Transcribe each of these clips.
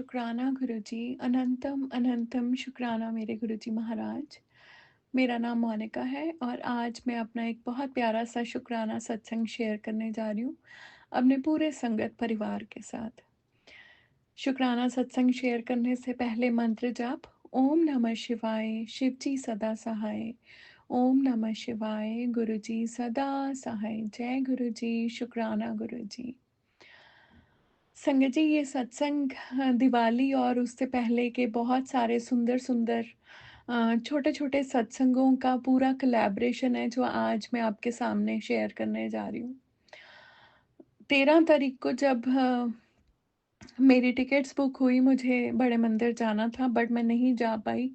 शुक्राना गुरुजी, अनंतम अनंतम शुक्राना मेरे गुरुजी महाराज। मेरा नाम मोनिका है और आज मैं अपना एक बहुत प्यारा सा शुक्राना सत्संग शेयर करने जा रही हूँ अपने पूरे संगत परिवार के साथ। शुक्राना सत्संग शेयर करने से पहले मंत्र जाप। ओम नमः शिवाय, शिव जी सदा सहाय। ओम नमः शिवाय, गुरुजी सदा सहाय। जय गुरुजी, शुक्राना गुरुजी। संगत जी, ये सत्संग दिवाली और उससे पहले के बहुत सारे सुंदर सुंदर छोटे छोटे सत्संगों का पूरा कोलैबोरेशन है जो आज मैं आपके सामने शेयर करने जा रही हूँ। 13 तारीख को जब मेरी टिकट्स बुक हुई, मुझे बड़े मंदिर जाना था बट मैं नहीं जा पाई।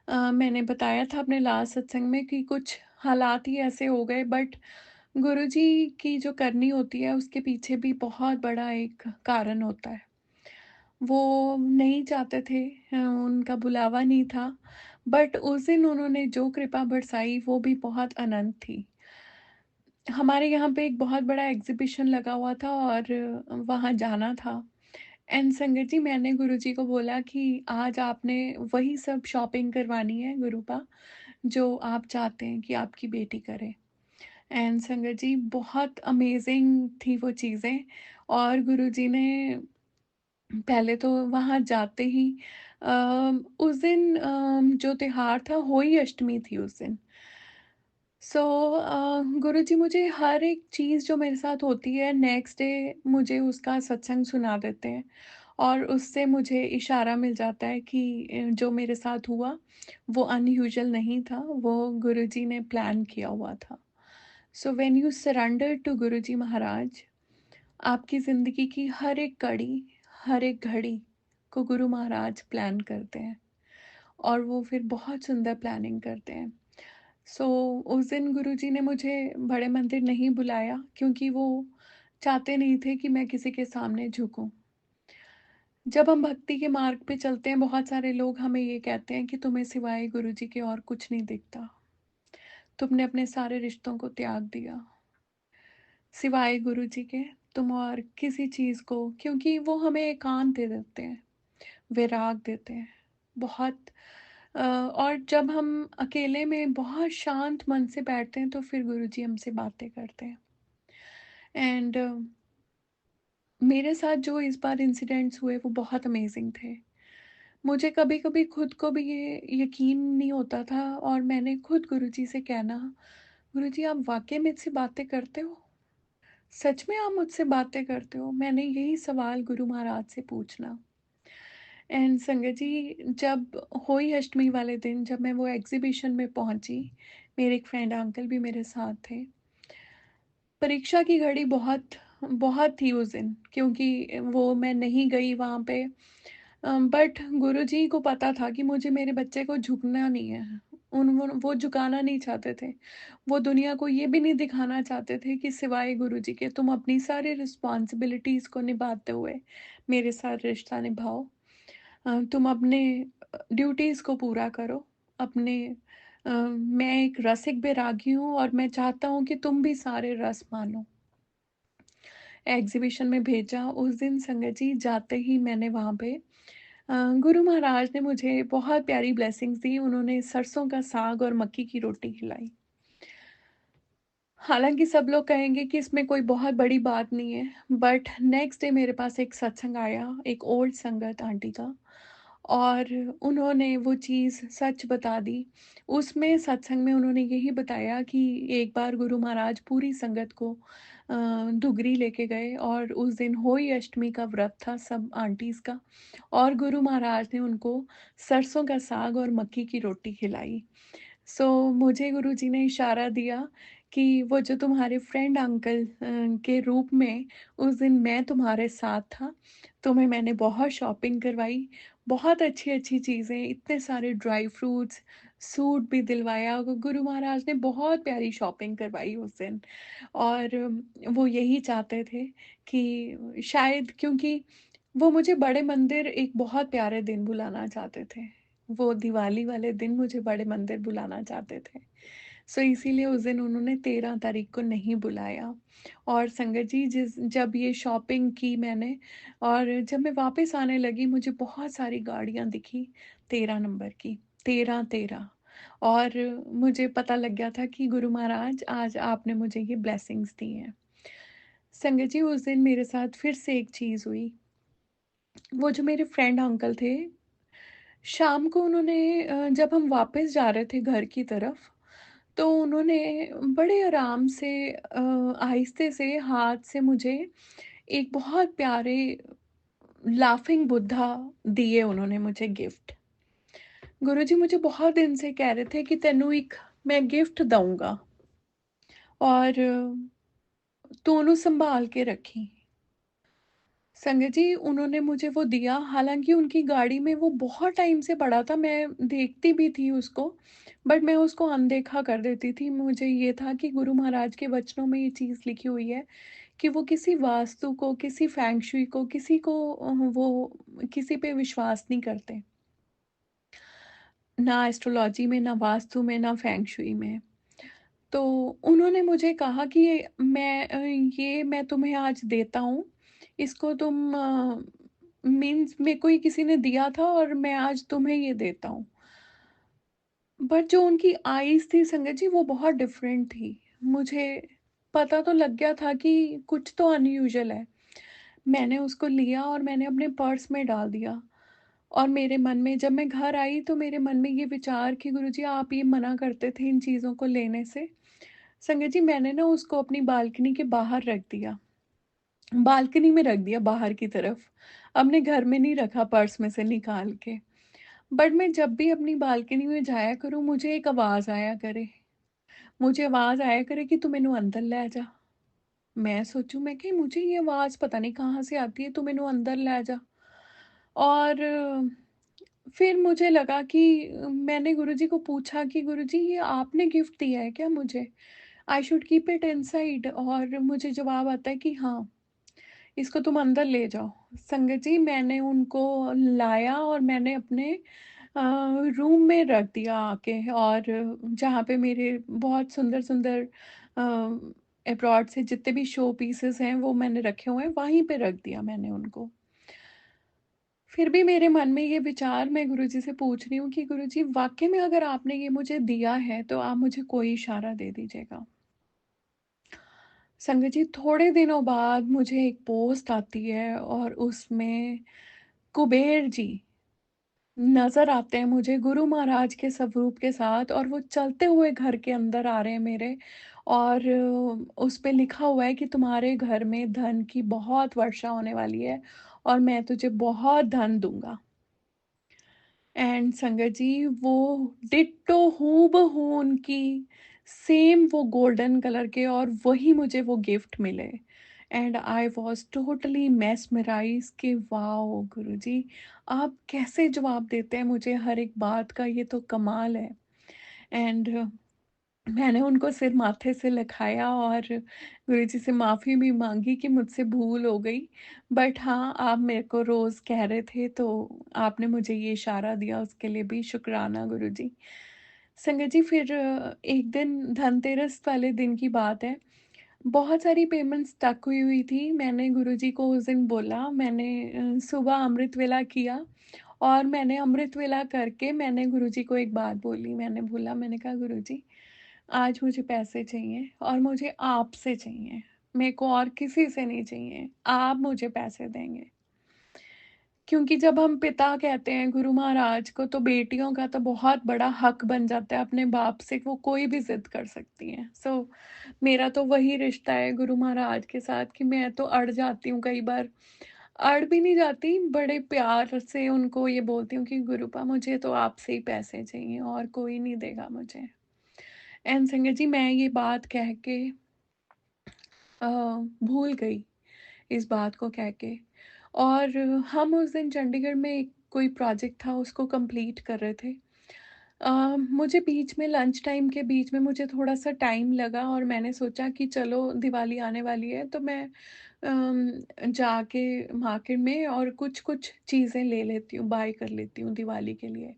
मैंने बताया था अपने लास्ट सत्संग में कि कुछ हालात ही ऐसे हो गए, बट गुरुजी की जो करनी होती है उसके पीछे भी बहुत बड़ा एक कारण होता है। वो नहीं चाहते थे, उनका बुलावा नहीं था, बट उस दिन उन्होंने जो कृपा बरसाई वो भी बहुत अनंत थी। हमारे यहाँ पे एक बहुत बड़ा एग्जीबिशन लगा हुआ था और वहाँ जाना था। एंड संगत जी, मैंने गुरुजी को बोला कि आज आपने वही सब शॉपिंग करवानी है गुरुपा, जो आप चाहते हैं कि आपकी बेटी करे। एंड संगत जी, बहुत अमेजिंग थी वो चीज़ें। और गुरुजी ने पहले तो वहाँ जाते ही उस दिन जो त्योहार था, होली अष्टमी थी उस दिन। सो गुरुजी मुझे हर एक चीज़ जो मेरे साथ होती है नेक्स्ट डे मुझे उसका सत्संग सुना देते हैं और उससे मुझे इशारा मिल जाता है कि जो मेरे साथ हुआ वो अनयूजुअल नहीं था, वो गुरुजी ने प्लान किया हुआ था। So when you surrender to Guruji Maharaj, आपकी ज़िंदगी की हर एक कड़ी, हर एक घड़ी को गुरु महाराज प्लान करते हैं और वो फिर बहुत सुंदर प्लानिंग करते हैं। सो उस दिन गुरुजी ने मुझे बड़े मंदिर नहीं बुलाया क्योंकि वो चाहते नहीं थे कि मैं किसी के सामने झुकूं। जब हम भक्ति के मार्ग पे चलते हैं, बहुत सारे लोग हमें ये कहते हैं कि तुम्हें सिवाय गुरुजी के और कुछ नहीं दिखता, तुमने अपने सारे रिश्तों को त्याग दिया सिवाय गुरुजी के, तुम और किसी चीज़ को, क्योंकि वो हमें एकांत दे देते हैं, विराग देते हैं बहुत। और जब हम अकेले में बहुत शांत मन से बैठते हैं तो फिर गुरुजी हमसे बातें करते हैं। एंड मेरे साथ जो इस बार इंसिडेंट्स हुए वो बहुत अमेजिंग थे। मुझे कभी कभी खुद को भी ये यकीन नहीं होता था और मैंने खुद गुरुजी से कहना, गुरुजी आप वाकई में मुझसे बातें करते हो? सच में आप मुझसे बातें करते हो? मैंने यही सवाल गुरु महाराज से पूछना। एंड संगत जी, जब होई अष्टमी वाले दिन जब मैं वो एग्जीबिशन में पहुंची, मेरे एक फ्रेंड अंकल भी मेरे साथ थे। परीक्षा की घड़ी बहुत बहुत थी उस दिन, क्योंकि वो मैं नहीं गई वहाँ पे। बट गुरुजी को पता था कि मुझे मेरे बच्चे को झुकना नहीं है। वो झुकाना नहीं चाहते थे। वो दुनिया को ये भी नहीं दिखाना चाहते थे कि सिवाय गुरुजी के तुम अपनी सारी रिस्पॉन्सिबिलिटीज़ को निभाते हुए मेरे साथ रिश्ता निभाओ। तुम अपने ड्यूटीज़ को पूरा करो अपने। मैं एक रसिक बैरागी हूँ और मैं चाहता हूँ कि तुम भी सारे रस मानो। एग्जीबिशन में भेजा उस दिन संगत जी, जाते ही मैंने वहाँ पे गुरु महाराज ने मुझे बहुत प्यारी ब्लेसिंग्स दी। उन्होंने सरसों का साग और मक्की की रोटी खिलाई। हालांकि सब लोग कहेंगे कि इसमें कोई बहुत बड़ी बात नहीं है, बट नेक्स्ट डे मेरे पास एक सत्संग आया, एक ओल्ड संगत आंटी का, और उन्होंने वो चीज़ सच बता दी। उसमें सत्संग में उन्होंने यही बताया कि एक बार गुरु महाराज पूरी संगत को धुगरी लेके गए और उस दिन होई अष्टमी का व्रत था सब आंटीज़ का, और गुरु महाराज ने उनको सरसों का साग और मक्की की रोटी खिलाई। सो मुझे गुरुजी ने इशारा दिया कि वो जो तुम्हारे फ्रेंड अंकल के रूप में उस दिन मैं तुम्हारे साथ था, तुम्हें मैंने बहुत शॉपिंग करवाई, बहुत अच्छी-अच्छी चीज़ें, इतने सारे ड्राई फ्रूट्स, सूट भी दिलवाया। गुरु महाराज ने बहुत प्यारी शॉपिंग करवाई उस दिन। और वो यही चाहते थे कि शायद, क्योंकि वो मुझे बड़े मंदिर एक बहुत प्यारे दिन बुलाना चाहते थे। वो दिवाली वाले दिन मुझे बड़े मंदिर बुलाना चाहते थे। सो इसीलिए उस दिन उन्होंने 13 तारीख को नहीं बुलाया। और संगत जी, जिस जब ये शॉपिंग की मैंने और जब मैं वापस आने लगी, मुझे बहुत सारी गाड़ियाँ दिखी 13 नंबर की, 13-13। और मुझे पता लग गया था कि गुरु महाराज आज आपने मुझे ये ब्लेसिंग्स दी हैं। संगत जी, उस दिन मेरे साथ फिर से एक चीज़ हुई। वो जो मेरे फ्रेंड अंकल थे, शाम को उन्होंने जब हम वापस जा रहे थे घर की तरफ, तो उन्होंने बड़े आराम से आहिस्ते से हाथ से मुझे एक बहुत प्यारे लाफिंग बुद्धा दिए उन्होंने मुझे गिफ्ट। गुरुजी मुझे बहुत दिन से कह रहे थे कि तेनू एक मैं गिफ्ट दूंगा और तू ओनू संभाल के रखी। संगत जी, उन्होंने मुझे वो दिया, हालाँकि उनकी गाड़ी में वो बहुत टाइम से पड़ा था, मैं देखती भी थी उसको, बट मैं उसको अनदेखा कर देती थी। मुझे ये था कि गुरु महाराज के वचनों में ये चीज़ लिखी हुई है कि वो किसी वास्तु को, किसी फेंग शुई को, किसी को वो किसी पे विश्वास नहीं करते। ना एस्ट्रोलॉजी में, ना वास्तु में, ना फेंग शुई में। तो उन्होंने मुझे कहा कि ये मैं तुम्हें आज देता हूँ, इसको तुम मीन्स मेरे को ये किसी ने दिया था और मैं आज तुम्हें ये देता हूँ। बट जो उनकी आईज़ थी संगत जी, वो बहुत डिफरेंट थी। मुझे पता तो लग गया था कि कुछ तो अनयूजुअल है। मैंने उसको लिया और मैंने अपने पर्स में डाल दिया। और मेरे मन में जब मैं घर आई तो मेरे मन में ये विचार कि गुरुजी आप ये मना करते थे इन चीज़ों को लेने से। संगत जी, मैंने ना उसको अपनी बालकनी के बाहर रख दिया। बालकनी में रख दिया बाहर की तरफ। अपने घर में नहीं रखा पर्स में से निकाल के। बट मैं जब भी अपनी बालकनी में जाया करूँ, मुझे एक आवाज़ आया करे। मुझे आवाज़ आया करे कि तू मैनू अंदर ले जा। मैं सोचूँ, मैं कि मुझे ये आवाज़ पता नहीं कहाँ से आती है, तू मैनू अंदर ले जा। और फिर मुझे लगा कि मैंने गुरुजी को पूछा कि गुरुजी ये आपने गिफ्ट दिया है क्या मुझे? I should keep it inside? और मुझे जवाब आता है कि हाँ, इसको तुम अंदर ले जाओ। संगत जी, मैंने उनको लाया और मैंने अपने रूम में रख दिया आके। और जहाँ पे मेरे बहुत सुंदर-सुंदर अब्रॉड से जितने भी शो पीसेस हैं वो मैंने रखे हुए हैं, वहीं पे रख दिया मैंने उनको। फिर भी मेरे मन में ये विचार, मैं गुरुजी से पूछ रही हूँ कि गुरुजी वाक़ई में अगर आपने ये मुझे दिया है तो आप मुझे कोई इशारा दे दीजिएगा। संगत जी, थोड़े दिनों बाद मुझे एक पोस्ट आती है और उसमें कुबेर जी नज़र आते हैं मुझे गुरु महाराज के स्वरूप के साथ, और वो चलते हुए घर के अंदर आ रहे हैं मेरे। और उस पे लिखा हुआ है कि तुम्हारे घर में धन की बहुत वर्षा होने वाली है और मैं तुझे बहुत धन दूँगा। एंड संगत जी, वो डिट्टो हूबहू उनकी सेम वो गोल्डन कलर के, और वही मुझे वो गिफ्ट मिले। And I was totally mesmerise कि वाओ गुरुजी, आप कैसे जवाब देते हैं मुझे हर एक बात का, ये तो कमाल है। एंड मैंने उनको सिर माथे से लिखाया और गुरुजी से माफ़ी भी माँगी कि मुझसे भूल हो गई। बट हाँ, आप मेरे को रोज़ कह रहे थे तो आपने मुझे ये इशारा दिया, उसके लिए भी शुक्राना गुरुजी। संगत जी, फिर एक दिन धनतेरस वाले दिन की बात है। बहुत सारी पेमेंट्स स्टक हुई थी। मैंने गुरुजी को उस दिन बोला, मैंने सुबह अमृत वेला किया और मैंने अमृत वेला करके मैंने गुरुजी को एक बात बोली। मैंने कहा गुरुजी, आज मुझे पैसे चाहिए और मुझे आपसे चाहिए। मेरे को और किसी से नहीं चाहिए। आप मुझे पैसे देंगे। क्योंकि जब हम पिता कहते हैं गुरु महाराज को, तो बेटियों का तो बहुत बड़ा हक बन जाता है अपने बाप से, वो कोई भी ज़िद कर सकती हैं। सो मेरा तो वही रिश्ता है गुरु महाराज के साथ कि मैं तो अड़ जाती हूँ कई बार। अड़ भी नहीं जाती, बड़े प्यार से उनको ये बोलती हूँ कि गुरुपा मुझे तो आपसे ही पैसे चाहिए और कोई नहीं देगा मुझे। एंड संगत जी, मैं ये बात कह के अ, भूल गई इस बात को कह के। और हम उस दिन चंडीगढ़ में एक कोई प्रोजेक्ट था, उसको कंप्लीट कर रहे थे। मुझे बीच में लंच टाइम के बीच में मुझे थोड़ा-सा टाइम लगा और मैंने सोचा कि चलो दिवाली आने वाली है तो मैं जाके मार्केट में और कुछ-कुछ चीज़ें ले लेती हूँ, बाय कर लेती हूँ दिवाली के लिए।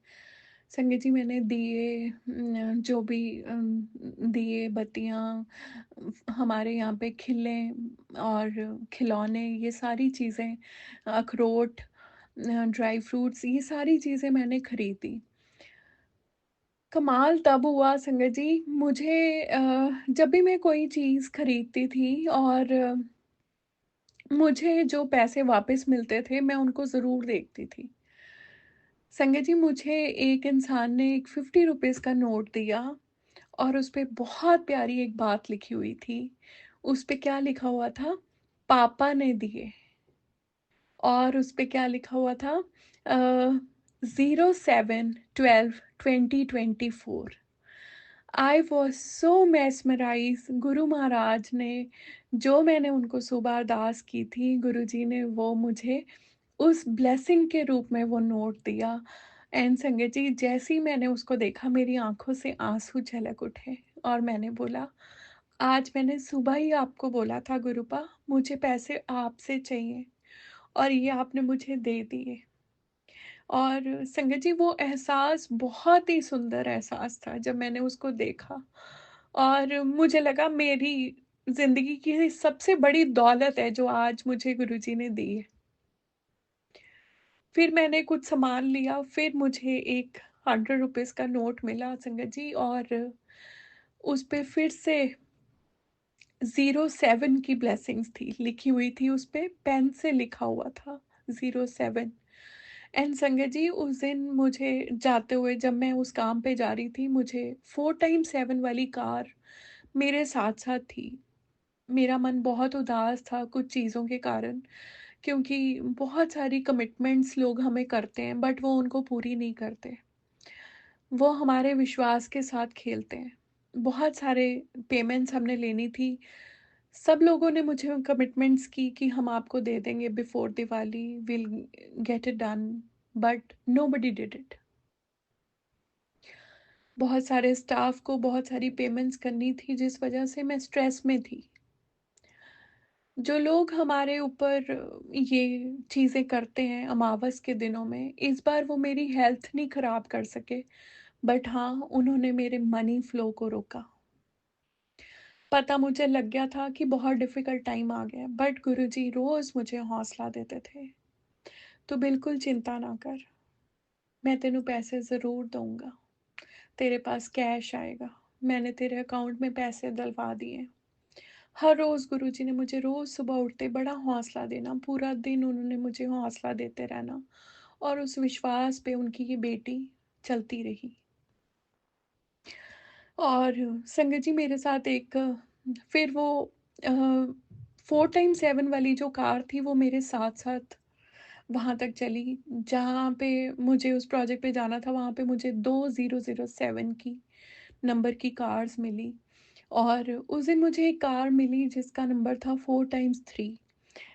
संगत जी, मैंने दिए जो भी दिए, बत्तियाँ, हमारे यहाँ पे खिले और खिलौने, ये सारी चीज़ें, अखरोट, ड्राई फ्रूट्स, ये सारी चीज़ें मैंने खरीदी। कमाल तब हुआ संगत जी, मुझे जब भी मैं कोई चीज़ खरीदती थी और मुझे जो पैसे वापस मिलते थे, मैं उनको ज़रूर देखती थी। संगत जी, मुझे एक इंसान ने एक ₹50 का नोट दिया और उसपे बहुत प्यारी एक बात लिखी हुई थी। उसपे क्या लिखा हुआ था? पापा ने दिए। और उसपे क्या लिखा हुआ था? 07/12/2024। I was so mesmerise. Guru Maharaj ने, जो मैंने उनको सुबह अरदास की थी, गुरु जी ने वो मुझे उस ब्लेसिंग के रूप में वो नोट दिया। एंड संगत जी, जैसे ही मैंने उसको देखा, मेरी आंखों से आंसू झलक उठे और मैंने बोला, आज मैंने सुबह ही आपको बोला था गुरुपा, मुझे पैसे आपसे चाहिए और ये आपने मुझे दे दिए। और संगत जी, वो एहसास बहुत ही सुंदर एहसास था जब मैंने उसको देखा और मुझे लगा मेरी ज़िंदगी की सबसे बड़ी दौलत है जो आज मुझे गुरुजी ने दी है। फिर मैंने कुछ सामान लिया, फिर मुझे एक ₹100 का नोट मिला संगत जी, और उस पे फिर से 07 की ब्लेसिंग्स थी, लिखी हुई थी उस पे, पेन से लिखा हुआ था 07। एंड संगत जी, उस दिन मुझे जाते हुए, जब मैं उस काम पे जा रही थी, मुझे 4x7 वाली कार मेरे साथ-साथ थी। मेरा मन बहुत उदास था कुछ चीज़ों के कारण, क्योंकि बहुत सारी कमिटमेंट्स लोग हमें करते हैं, बट वो उनको पूरी नहीं करते। वो हमारे विश्वास के साथ खेलते हैं। बहुत सारे पेमेंट्स हमने लेनी थी। सब लोगों ने मुझे कमिटमेंट्स की कि हम आपको दे देंगे before Diwali, will get it done, but nobody did it. बहुत सारे स्टाफ को बहुत सारी पेमेंट्स करनी थी, जिस वजह से मैं स्ट्रेस में थी। जो लोग हमारे ऊपर ये चीज़ें करते हैं अमावस के दिनों में, इस बार वो मेरी हेल्थ नहीं खराब कर सके, बट हाँ, उन्होंने मेरे मनी फ्लो को रोका। पता मुझे लग गया था कि बहुत डिफ़िकल्ट टाइम आ गया है, बट गुरुजी रोज़ मुझे हौसला देते थे, "तू बिल्कुल चिंता ना कर, मैं तेनू पैसे ज़रूर दूँगा, तेरे पास कैश आएगा, मैंने तेरे अकाउंट में पैसे डलवा दिए।" हर रोज़ गुरुजी ने मुझे रोज़ सुबह उठते बड़ा हौसला देना, पूरा दिन उन्होंने मुझे हौसला देते रहना और उस विश्वास पे उनकी ये बेटी चलती रही। और संगत जी, मेरे साथ एक फिर वो 4x7 वाली जो कार थी, वो मेरे साथ-साथ वहाँ तक चली, जहाँ पे मुझे उस प्रोजेक्ट पे जाना था, वहाँ पे मुझे 2007 की नंबर की कार्स मिली। और उस दिन मुझे एक कार मिली जिसका नंबर था 4x3।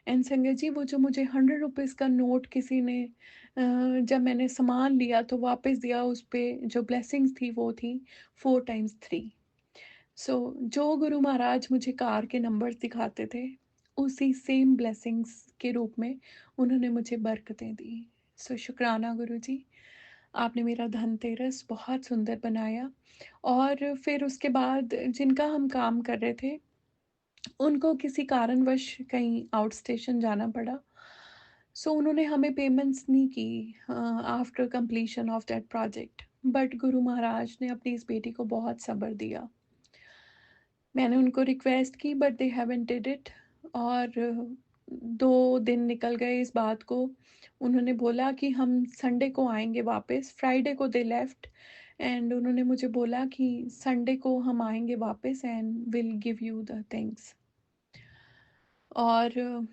एंड संगत जी, वो जो मुझे ₹100 का नोट किसी ने जब मैंने सामान लिया तो वापस दिया, उस पे जो ब्लेसिंग्स थी वो थी 4x3। सो जो गुरु महाराज मुझे कार के नंबर्स दिखाते थे, उसी सेम ब्लेसिंग्स के रूप में उन्होंने मुझे बरकतें दी। सो शुक्राना गुरु जी, आपने मेरा धनतेरस बहुत सुंदर बनाया। और फिर उसके बाद जिनका हम काम कर रहे थे, उनको किसी कारणवश कहीं आउट स्टेशन जाना पड़ा। सो उन्होंने हमें पेमेंट्स नहीं की after completion of that project, but Guru Maharaj ने अपनी इस बेटी को बहुत सब्र दिया। मैंने उनको रिक्वेस्ट की, but they haven't did it. और 2 दिन निकल गए इस बात को। उन्होंने बोला कि हम संडे को आएंगे वापस, फ्राइडे को दे लेफ्ट। एंड उन्होंने मुझे बोला कि संडे को हम आएंगे वापस and will give you the things. और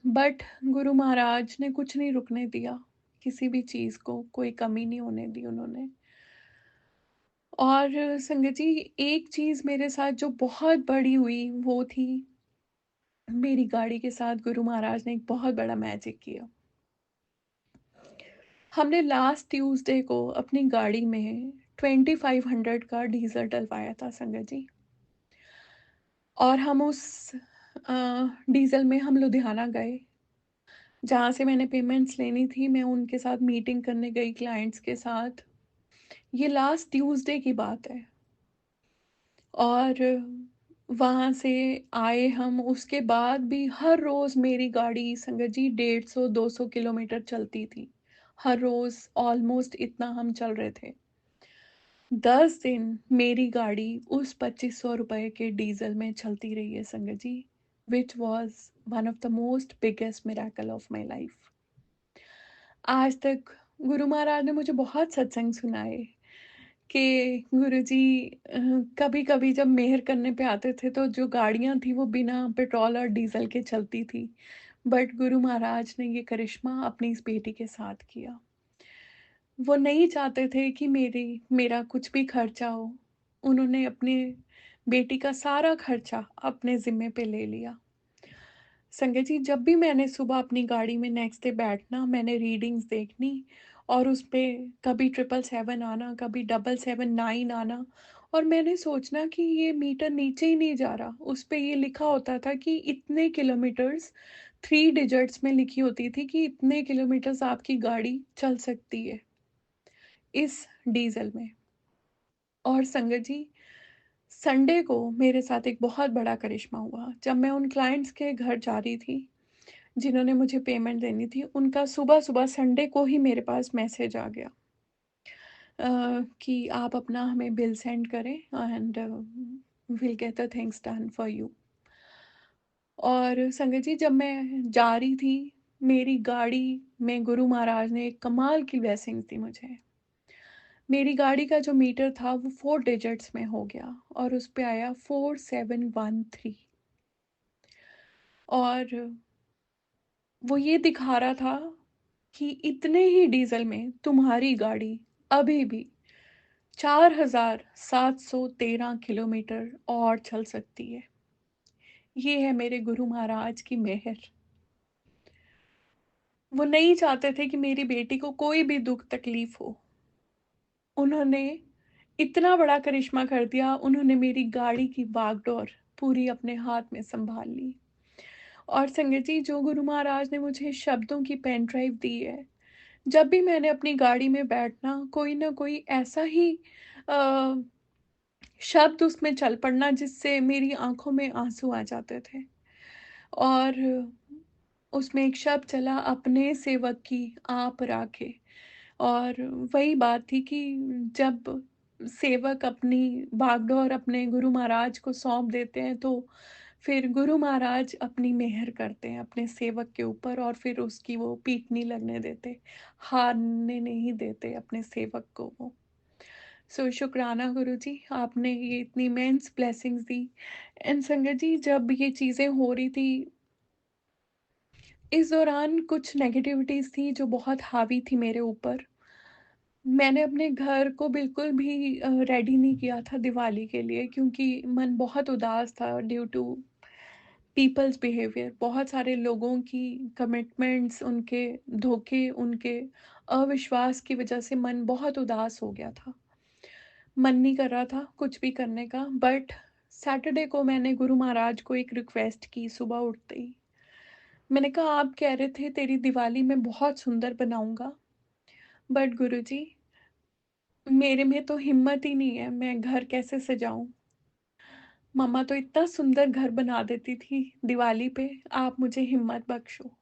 बट गुरु महाराज ने कुछ नहीं रुकने दिया, किसी भी चीज़ को कोई कमी नहीं होने दी उन्होंने। और संगत जी, एक चीज़ मेरे साथ जो बहुत बड़ी हुई, वो थी मेरी गाड़ी के साथ गुरु महाराज ने एक बहुत बड़ा मैजिक किया। हमने लास्ट ट्यूसडे को अपनी गाड़ी में 2500 का डीजल डलवाया था संगत जी। और हम उस डीजल में हम लुधियाना गए, जहाँ से मैंने पेमेंट्स लेनी थी। मैं उनके साथ मीटिंग करने गई, क्लाइंट्स के साथ। ये लास्ट ट्यूसडे की बात है। और वहाँ से आए हम, उसके बाद भी हर रोज़ मेरी गाड़ी संगत जी 150-200 किलोमीटर चलती थी। हर रोज़ ऑलमोस्ट इतना हम चल रहे थे। 10 दिन मेरी गाड़ी उस 2500 रुपए के डीज़ल में चलती रही है संगत जी, which was one of the most biggest miracle of my life. आज तक गुरु महाराज ने मुझे बहुत सत्संग सुनाए कि गुरुजी कभी-कभी जब मेहर करने पे आते थे तो जो गाड़ियाँ थी वो बिना पेट्रोल और डीज़ल के चलती थी। बट गुरु महाराज ने ये करिश्मा अपनी इस बेटी के साथ किया। वो नहीं चाहते थे कि मेरा कुछ भी खर्चा हो। उन्होंने अपनी बेटी का सारा खर्चा अपने ज़िम्मे पे ले लिया। संगत जी, जब भी मैंने सुबह अपनी गाड़ी में नेक्स्ट डे बैठना, मैंने रीडिंग्स देखनी और उस पे कभी 777 आना, कभी 779 आना, और मैंने सोचना कि ये मीटर नीचे ही नहीं जा रहा। उस पे ये लिखा होता था कि इतने किलोमीटर्स, 3 डिजिट्स में लिखी होती थी कि इतने किलोमीटर्स आपकी गाड़ी चल सकती है इस डीज़ल में। और संगत जी, संडे को मेरे साथ एक बहुत बड़ा करिश्मा हुआ। जब मैं उन क्लाइंट्स के घर जा रही थी जिन्होंने मुझे पेमेंट देनी थी, उनका सुबह-सुबह संडे को ही मेरे पास मैसेज आ गया कि आप अपना हमें बिल सेंड करें and will get the things done for you. और संगत जी, जब मैं जा रही थी, मेरी गाड़ी में गुरु महाराज ने एक कमाल की ब्लेसिंग दी मुझे। मेरी गाड़ी का जो मीटर था वो 4 डिजिट्स में हो गया और उस पे आया 4713। और वो ये दिखा रहा था कि इतने ही डीजल में तुम्हारी गाड़ी अभी भी 4713 किलोमीटर और चल सकती है। ये है मेरे गुरु महाराज की मेहर। वो नहीं चाहते थे कि मेरी बेटी को कोई भी दुख तकलीफ हो। उन्होंने इतना बड़ा करिश्मा कर दिया, उन्होंने मेरी गाड़ी की बागडोर पूरी अपने हाथ में संभाल ली। और संगत जी, जो गुरु महाराज ने मुझे शब्दों की पेन ड्राइव दी है, जब भी मैंने अपनी गाड़ी में बैठना, कोई ना कोई ऐसा ही अ, शब्द उसमें चल पड़ना जिससे मेरी आंखों में आंसू आ जाते थे। और उसमें एक शब्द चला, अपने सेवक की आप राखे। और वही बात थी कि जब सेवक अपनी बागडोर अपने गुरु महाराज को सौंप देते हैं तो फिर गुरु महाराज अपनी मेहर करते हैं अपने सेवक के ऊपर और फिर उसकी वो पीठ नहीं लगने देते, हारने नहीं देते अपने सेवक को वो। सो शुक्राना गुरु जी, आपने ये इतनी इमेंस ब्लेसिंग्स दी। एंड संगत जी, जब ये चीज़ें हो रही थी, इस दौरान कुछ नेगेटिविटीज़ थी जो बहुत हावी थी मेरे ऊपर। मैंने अपने घर को बिल्कुल भी रेडी नहीं किया था दिवाली के लिए, क्योंकि मन बहुत उदास था ड्यू टू पीपल्स बिहेवियर। बहुत सारे लोगों की कमिटमेंट्स, उनके धोखे, उनके अविश्वास की वजह से मन बहुत उदास हो गया था। मन नहीं कर रहा था कुछ भी करने का। बट सैटरडे को मैंने गुरु महाराज को एक रिक्वेस्ट की सुबह उठते ही। मैंने कहा, आप कह रहे थे तेरी दिवाली मैं बहुत सुंदर बनाऊंगा, बट गुरुजी, मेरे में तो हिम्मत ही नहीं है, मैं घर कैसे सजाऊं। मम्मा तो इतना सुंदर घर बना देती थी दिवाली पे, आप मुझे हिम्मत बख्शो।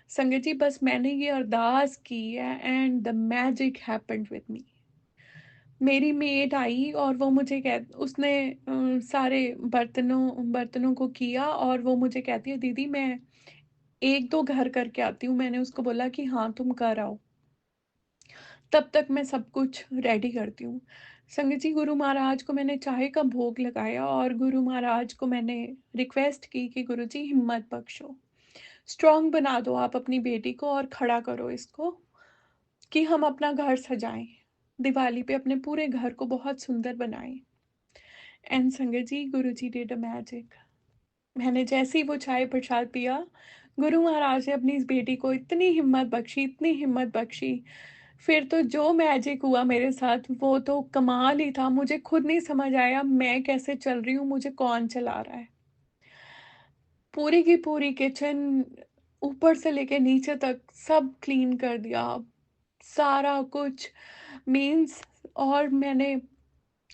संगत जी, बस मैंने ये अरदास की है and the magic happened with me. मेरी मेड आई और वो मुझे कह उसने सारे बर्तनों को किया और वो मुझे कहती है, दीदी मैं 1-2 घर करके आती हूँ। मैंने उसको बोला कि हाँ, तुम कर आओ, तब तक मैं सब कुछ रेडी करती हूँ। संगत जी, गुरु महाराज को मैंने चाय का भोग लगाया और गुरु महाराज को मैंने रिक्वेस्ट की कि गुरु जी हिम्मत बख्शो, स्ट्रांग बना दो आप अपनी बेटी को और खड़ा करो इसको कि हम अपना घर सजाएं, दिवाली पे अपने पूरे घर को बहुत सुंदर बनाएं। एंड संगत जी, गुरु जी डिड अ मैजिक। मैंने जैसे ही वो चाय प्रसाद पिया, गुरु महाराज ने अपनी इस बेटी को इतनी हिम्मत बख्शी, इतनी हिम्मत बख्शी। फिर तो जो मैजिक हुआ मेरे साथ वो तो कमाल ही था। मुझे खुद नहीं समझ आया मैं कैसे चल रही हूँ, मुझे कौन चला रहा है। पूरी की पूरी किचन ऊपर से लेके नीचे तक सब क्लीन कर दिया, सारा कुछ। मीन्स और मैंने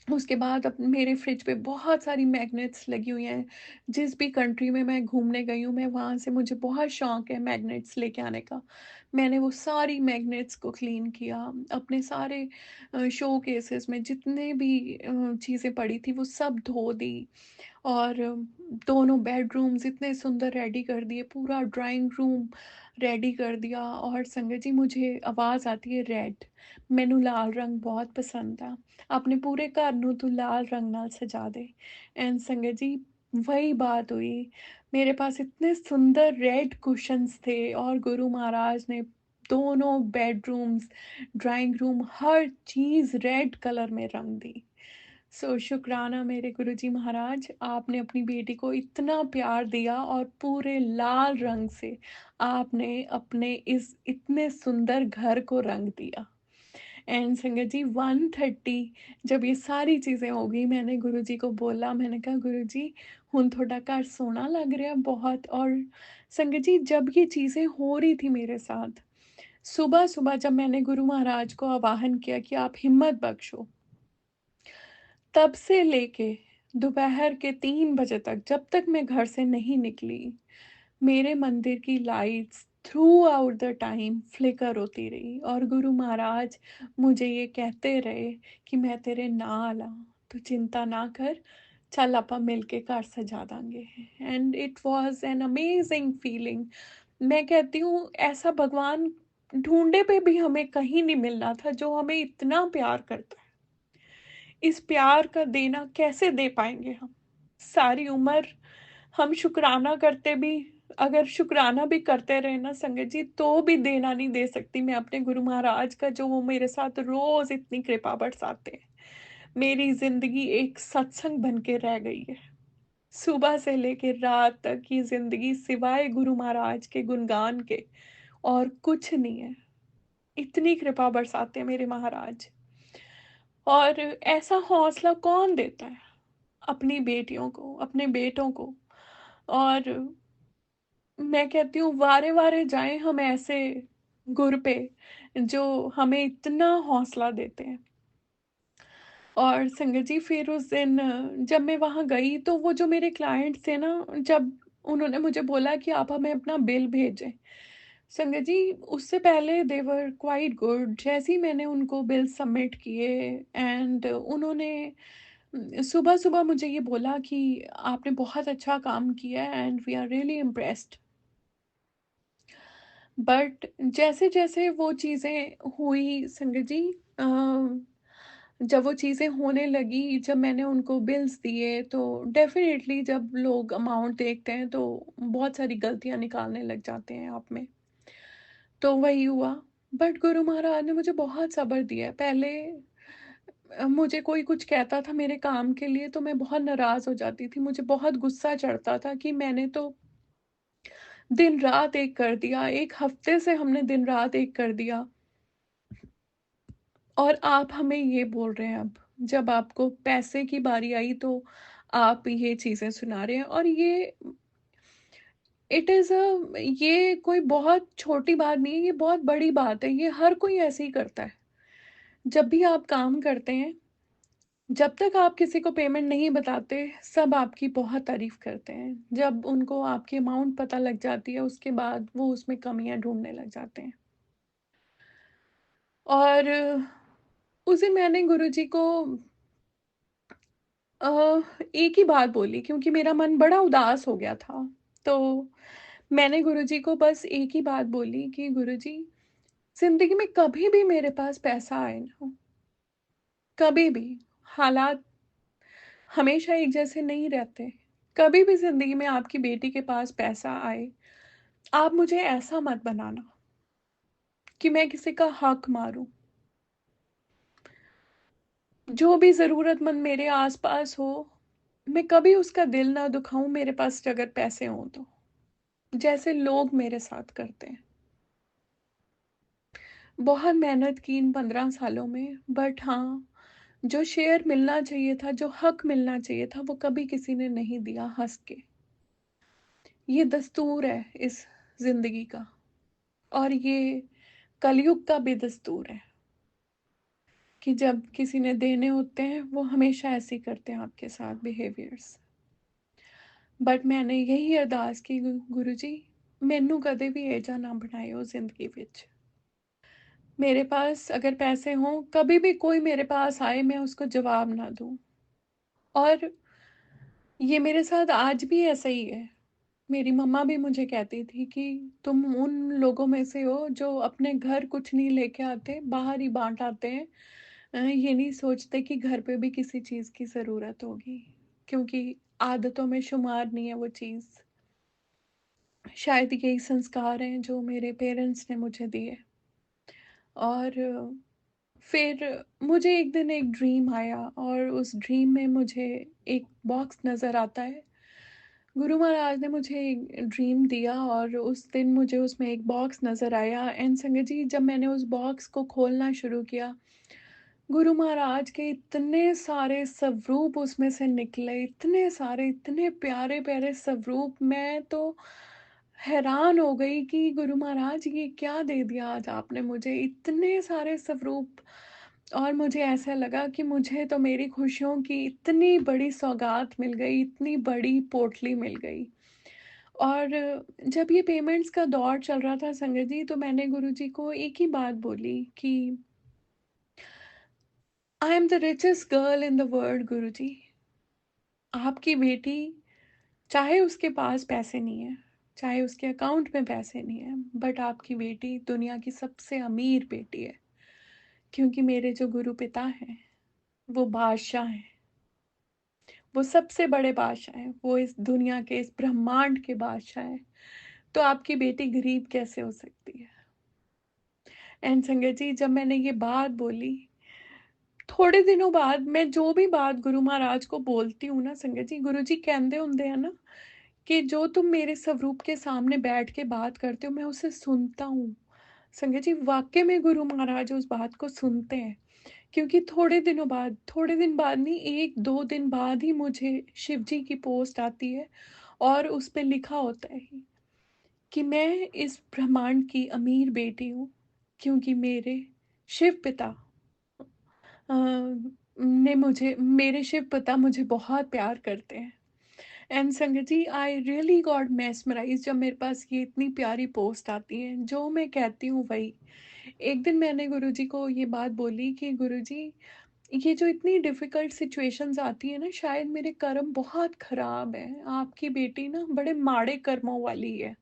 उसके बाद अब मेरे फ्रिज पे बहुत सारी मैग्नेट्स लगी हुई हैं। जिस भी कंट्री में मैं घूमने गई हूँ, मैं वहाँ से मुझे बहुत शौक है मैग्नेट्स लेके आने का। मैंने वो सारी मैग्नेट्स को क्लीन किया, अपने सारे शो केसेस में जितने भी चीज़ें पड़ी थी वो सब धो दी। और दोनों बेडरूम्स इतने सुंदर रेडी कर दिए, पूरा ड्राइंग रूम रेडी कर दिया। और संगत जी, मुझे आवाज़ आती है रेड, मैनू लाल रंग बहुत पसंद आ, अपने पूरे घर नू तू लाल रंग नाल सजा दे। एंड संगत जी, वही बात हुई। मेरे पास इतने सुंदर रेड कुशन्स थे और गुरु महाराज ने दोनों बेडरूम्स, ड्राइंग रूम, हर चीज़ रेड कलर में रंग दी। शुक्राना मेरे गुरुजी महाराज, आपने अपनी बेटी को इतना प्यार दिया और पूरे लाल रंग से आपने अपने इस इतने सुंदर घर को रंग दिया। एंड संगत जी, 1:30 जब ये सारी चीज़ें हो गई, मैंने गुरुजी को बोला, मैंने कहा गुरुजी हुन थोड़ा घर सोना लग रहा बहुत। और संगत जी, जब ये चीज़ें हो रही थी मेरे साथ, सुबह सुबह जब मैंने गुरु महाराज को आवाहन किया कि आप हिम्मत बख्शो, तब से लेके दोपहर के 3 बजे तक, जब तक मैं घर से नहीं निकली, मेरे मंदिर की lights throughout the time flicker होती रही और गुरु महाराज मुझे ये कहते रहे कि मैं तेरे नाल आ, तू चिंता ना कर, चल आपा मिलके घर सजा देंगे। And it was an amazing feeling. मैं कहती हूँ ऐसा भगवान ढूंढे पे भी हमें कहीं नहीं मिलना था जो हमें इतना प्यार करता है। इस प्यार का देना कैसे दे पाएंगे हम? सारी उम्र हम शुक्राना करते भी, अगर शुक्राना भी करते रहे ना संगत जी, तो भी देना नहीं दे सकती मैं अपने गुरु महाराज का, जो वो मेरे साथ रोज इतनी कृपा बरसाते हैं। मेरी जिंदगी एक सत्संग बन के रह गई है। सुबह से लेकर रात तक की जिंदगी सिवाय गुरु महाराज के गुणगान के और कुछ नहीं है। इतनी कृपा बरसाते हैं मेरे महाराज। और ऐसा हौसला कौन देता है अपनी बेटियों को, अपने बेटों को? और मैं कहती हूँ वारे वारे जाएं हम ऐसे गुर पे जो हमें इतना हौसला देते हैं। और संगत जी, फिर उस दिन जब मैं वहाँ गई तो वो जो मेरे क्लाइंट्स थे ना, जब उन्होंने मुझे बोला कि आप हमें अपना बिल भेजें, संगत जी उससे पहले दे वर क्वाइट गुड। जैसे ही मैंने उनको बिल सबमिट किए, एंड उन्होंने सुबह सुबह मुझे ये बोला कि आपने बहुत अच्छा काम किया and we are really impressed. But जैसे जैसे वो चीज़ें हुई संगत जी, जब वो चीज़ें होने लगी, जब मैंने उनको बिल्स दिए, तो डेफिनेटली जब लोग अमाउंट देखते हैं तो बहुत सारी गलतियां निकालने लग जाते हैं आप में। तो वही हुआ। बट गुरु महाराज ने मुझे बहुत सब्र दिया। पहले मुझे कोई कुछ कहता था मेरे काम के लिए तो मैं बहुत नाराज हो जाती थी, मुझे बहुत गुस्सा चढ़ता था कि मैंने तो दिन रात एक कर दिया, एक हफ्ते से हमने दिन रात एक कर दिया, और आप हमें ये बोल रहे हैं अब, जब आपको पैसे की बारी आई तो आप ये चीजें सुना रहे हैं। और ये इट इज अ, ये कोई बहुत छोटी बात नहीं है, ये बहुत बड़ी बात है। ये हर कोई ऐसे ही करता है। जब भी आप काम करते हैं, जब तक आप किसी को पेमेंट नहीं बताते, सब आपकी बहुत तारीफ करते हैं। जब उनको आपकी अमाउंट पता लग जाती है, उसके बाद वो उसमें कमियां ढूंढने लग जाते हैं। और उस दिन मैंने गुरुजी को अ, एक ही बात बोली, क्योंकि मेरा मन बड़ा उदास हो गया था। तो मैंने गुरुजी को बस एक ही बात बोली कि गुरुजी, जिंदगी में कभी भी मेरे पास पैसा आए ना, कभी भी, हालात हमेशा एक जैसे नहीं रहते। कभी भी जिंदगी में आपकी बेटी के पास पैसा आए, आप मुझे ऐसा मत बनाना कि मैं किसी का हक मारूं। जो भी जरूरतमंद मेरे आसपास हो, मैं कभी उसका दिल ना दुखाऊं मेरे पास अगर पैसे हों तो, जैसे लोग मेरे साथ करते हैं। बहुत मेहनत की इन 15 सालों में, बट हाँ, जो शेयर मिलना चाहिए था, जो हक मिलना चाहिए था, वो कभी किसी ने नहीं दिया। हंस के, ये दस्तूर है इस जिंदगी का, और ये कलयुग का भी दस्तूर है कि जब किसी ने देने होते हैं वो हमेशा ऐसे ही करते हैं आपके साथ बिहेवियर्स। बट मैंने यही अरदास की, गुरु जी मैनू कदे भी एजा ना बनायो जिंदगी विच। मेरे पास अगर पैसे हों, कभी भी कोई मेरे पास आए, मैं उसको जवाब ना दूं। और ये मेरे साथ आज भी ऐसा ही है। मेरी मम्मा भी मुझे कहती थी कि तुम उन लोगों में से हो जो अपने घर कुछ नहीं लेके आते, बाहर ही बांट आते हैं। ये नहीं सोचते कि घर पे भी किसी चीज़ की ज़रूरत होगी, क्योंकि आदतों में शुमार नहीं है वो चीज़। शायद यही संस्कार हैं जो मेरे पेरेंट्स ने मुझे दिए। और फिर मुझे एक दिन एक ड्रीम आया, और उस ड्रीम में मुझे एक बॉक्स नज़र आता है। गुरु महाराज ने मुझे एक ड्रीम दिया, और उस दिन मुझे उसमें एक बॉक्स नज़र आया। एंड संगत जी, जब मैंने उस बॉक्स को खोलना शुरू किया, गुरु महाराज के इतने सारे स्वरूप उसमें से निकले, इतने सारे, इतने प्यारे प्यारे स्वरूप। मैं तो हैरान हो गई कि गुरु महाराज ये क्या दे दिया आज आपने मुझे, इतने सारे स्वरूप। और मुझे ऐसा लगा कि मुझे तो मेरी खुशियों की इतनी बड़ी सौगात मिल गई, इतनी बड़ी पोटली मिल गई। और जब ये पेमेंट्स का दौर चल रहा था संगत जी, तो मैंने गुरुजी को एक ही बात बोली कि I am the richest girl in the world Guruji. आपकी बेटी, चाहे उसके पास पैसे नहीं है, चाहे उसके अकाउंट में पैसे नहीं है, बट आपकी बेटी दुनिया की सबसे अमीर बेटी है। क्योंकि मेरे जो गुरु पिता हैं वो बादशाह हैं, वो सबसे बड़े बादशाह हैं, वो इस दुनिया के, इस ब्रह्मांड के बादशाह हैं। तो आपकी बेटी गरीब कैसे हो सकती है? एंड संगत जी, जब मैंने ये बात बोली, थोड़े दिनों बाद मैं जो भी बात गुरु महाराज को बोलती हूँ ना संगत जी, गुरु जी कहते होंगे है ना कि जो तुम मेरे स्वरूप के सामने बैठ के बात करते हो, मैं उसे सुनता हूँ। संगत जी, वाकई में गुरु महाराज उस बात को सुनते हैं। क्योंकि थोड़े दिनों बाद, थोड़े दिन बाद नहीं, एक दो दिन बाद ही मुझे शिव जी की पोस्ट आती है, और उस पे लिखा होता है कि मैं इस ब्रह्मांड की अमीर बेटी हूँ, क्योंकि मेरे शिव पिता ने मुझे, मेरे शिव पिता मुझे बहुत प्यार करते हैं। एंड संगत जी, आई रियली गॉट mesmerized जब मेरे पास ये इतनी प्यारी पोस्ट आती है, जो मैं कहती हूँ वही। एक दिन मैंने गुरुजी को ये बात बोली कि गुरुजी, ये जो इतनी डिफिकल्ट सिचुएशंस आती है ना, शायद मेरे कर्म बहुत खराब है। आपकी बेटी ना बड़े माड़े कर्मों वाली है,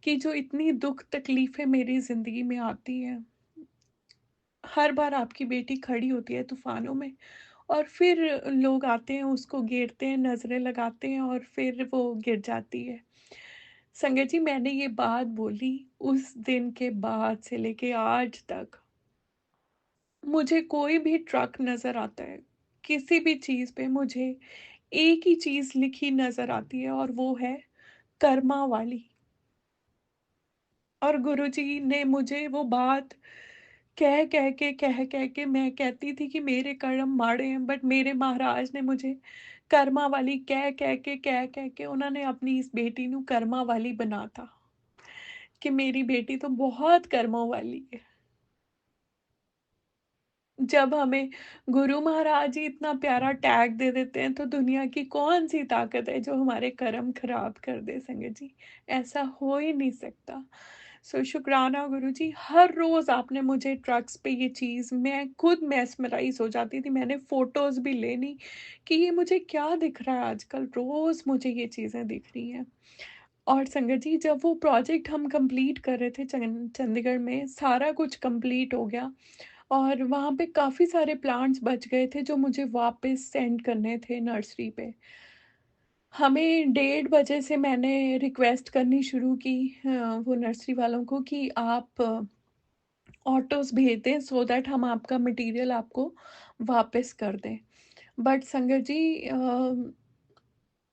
कि जो इतनी दुख तकलीफें मेरी जिंदगी में आती हैं, हर बार आपकी बेटी खड़ी होती है तूफानों में, और फिर लोग आते हैं, उसको घेरते हैं, नजरें लगाते हैं, और फिर वो गिर जाती है। संगत जी, मैंने ये बात बोली, उस दिन के बाद से लेके आज तक मुझे कोई भी ट्रक नजर आता है, किसी भी चीज पे मुझे एक ही चीज लिखी नजर आती है, और वो है कर्मा वाली। और गुरुजी ने मुझे वो बात कह कह के मैं कहती थी कि मेरे कर्म माड़े हैं, बट मेरे महाराज ने मुझे कर्मा वाली कह कह के उन्होंने अपनी इस बेटी नू कर्मा वाली बना था, कि मेरी बेटी तो बहुत कर्मों वाली है। जब हमें गुरु महाराज ही इतना प्यारा टैग दे देते हैं, तो दुनिया की कौन सी ताकत है जो हमारे कर्म खराब कर दे संगत जी? ऐसा हो ही नहीं सकता। सो शुक्राना गुरु जी, हर रोज आपने मुझे ट्रक्स पे ये चीज, मैं खुद मेस्मराइज हो जाती थी, मैंने फोटोज भी लेनी कि ये मुझे क्या दिख रहा है आजकल, रोज मुझे ये चीजें दिख रही हैं। और संगत जी, जब वो प्रोजेक्ट हम कंप्लीट कर रहे थे चंडीगढ़ में, सारा कुछ कंप्लीट हो गया, और वहाँ पे काफ़ी सारे प्लांट्स बच गए थे जो मुझे वापस सेंड करने थे नर्सरी पे। हमें 1:30 बजे से मैंने रिक्वेस्ट करनी शुरू की वो नर्सरी वालों को कि आप ऑटोस भेज दें, सो दैट हम आपका मटेरियल आपको वापस कर दें। बट संगत जी,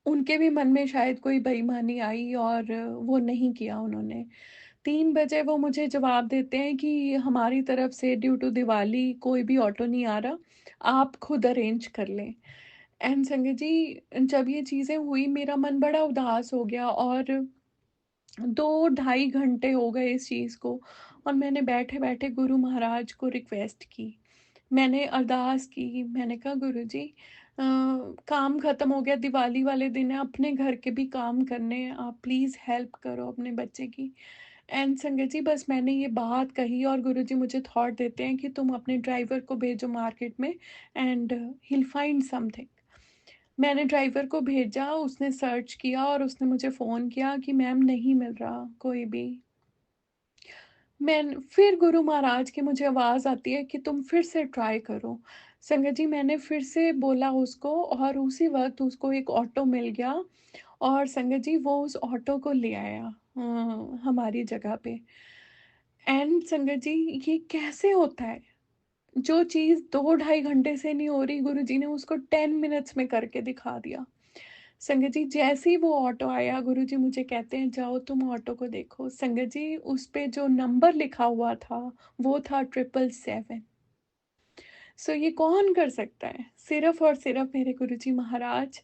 उनके भी मन में शायद कोई बेईमानी आई, और वो नहीं किया उन्होंने। 3 बजे वो मुझे जवाब देते हैं कि हमारी तरफ से ड्यू टू दिवाली कोई भी ऑटो नहीं आ रहा, आप खुद अरेंज कर लें। एंड संगत जी, जब ये चीज़ें हुई, मेरा मन बड़ा उदास हो गया, और 2 ढाई घंटे हो गए इस चीज़ को, और मैंने बैठे बैठे गुरु महाराज को रिक्वेस्ट की मैंने अरदास की, मैंने कहा गुरुजी काम ख़त्म हो गया, दिवाली वाले दिन है, अपने घर के भी काम करने हैं, आप प्लीज़ हेल्प करो अपने बच्चे की। एंड संगत जी बस मैंने ये बात कही और गुरुजी मुझे थॉट देते हैं कि तुम अपने ड्राइवर को भेजो मार्केट में and he will find something. मैंने ड्राइवर को भेजा, उसने सर्च किया और उसने मुझे फ़ोन किया कि मैम नहीं मिल रहा कोई भी। फिर गुरु महाराज की मुझे आवाज़ आती है कि तुम फिर से ट्राई करो। संगत जी मैंने फिर से बोला उसको और उसी वक़्त उसको एक ऑटो मिल गया और संगत जी वो उस ऑटो को ले आया हमारी जगह पे। एंड संगत जी ये कैसे होता है? जो चीज़ 2 ढाई घंटे से नहीं हो रही गुरुजी ने उसको 10 मिनट्स में करके दिखा दिया। संगत जी जैसे ही वो ऑटो आया गुरुजी मुझे कहते हैं जाओ तुम ऑटो को देखो। संगत जी उस पे जो नंबर लिखा हुआ था वो था 777। सो ये कौन कर सकता है? सिर्फ़ और सिर्फ़ मेरे गुरुजी महाराज।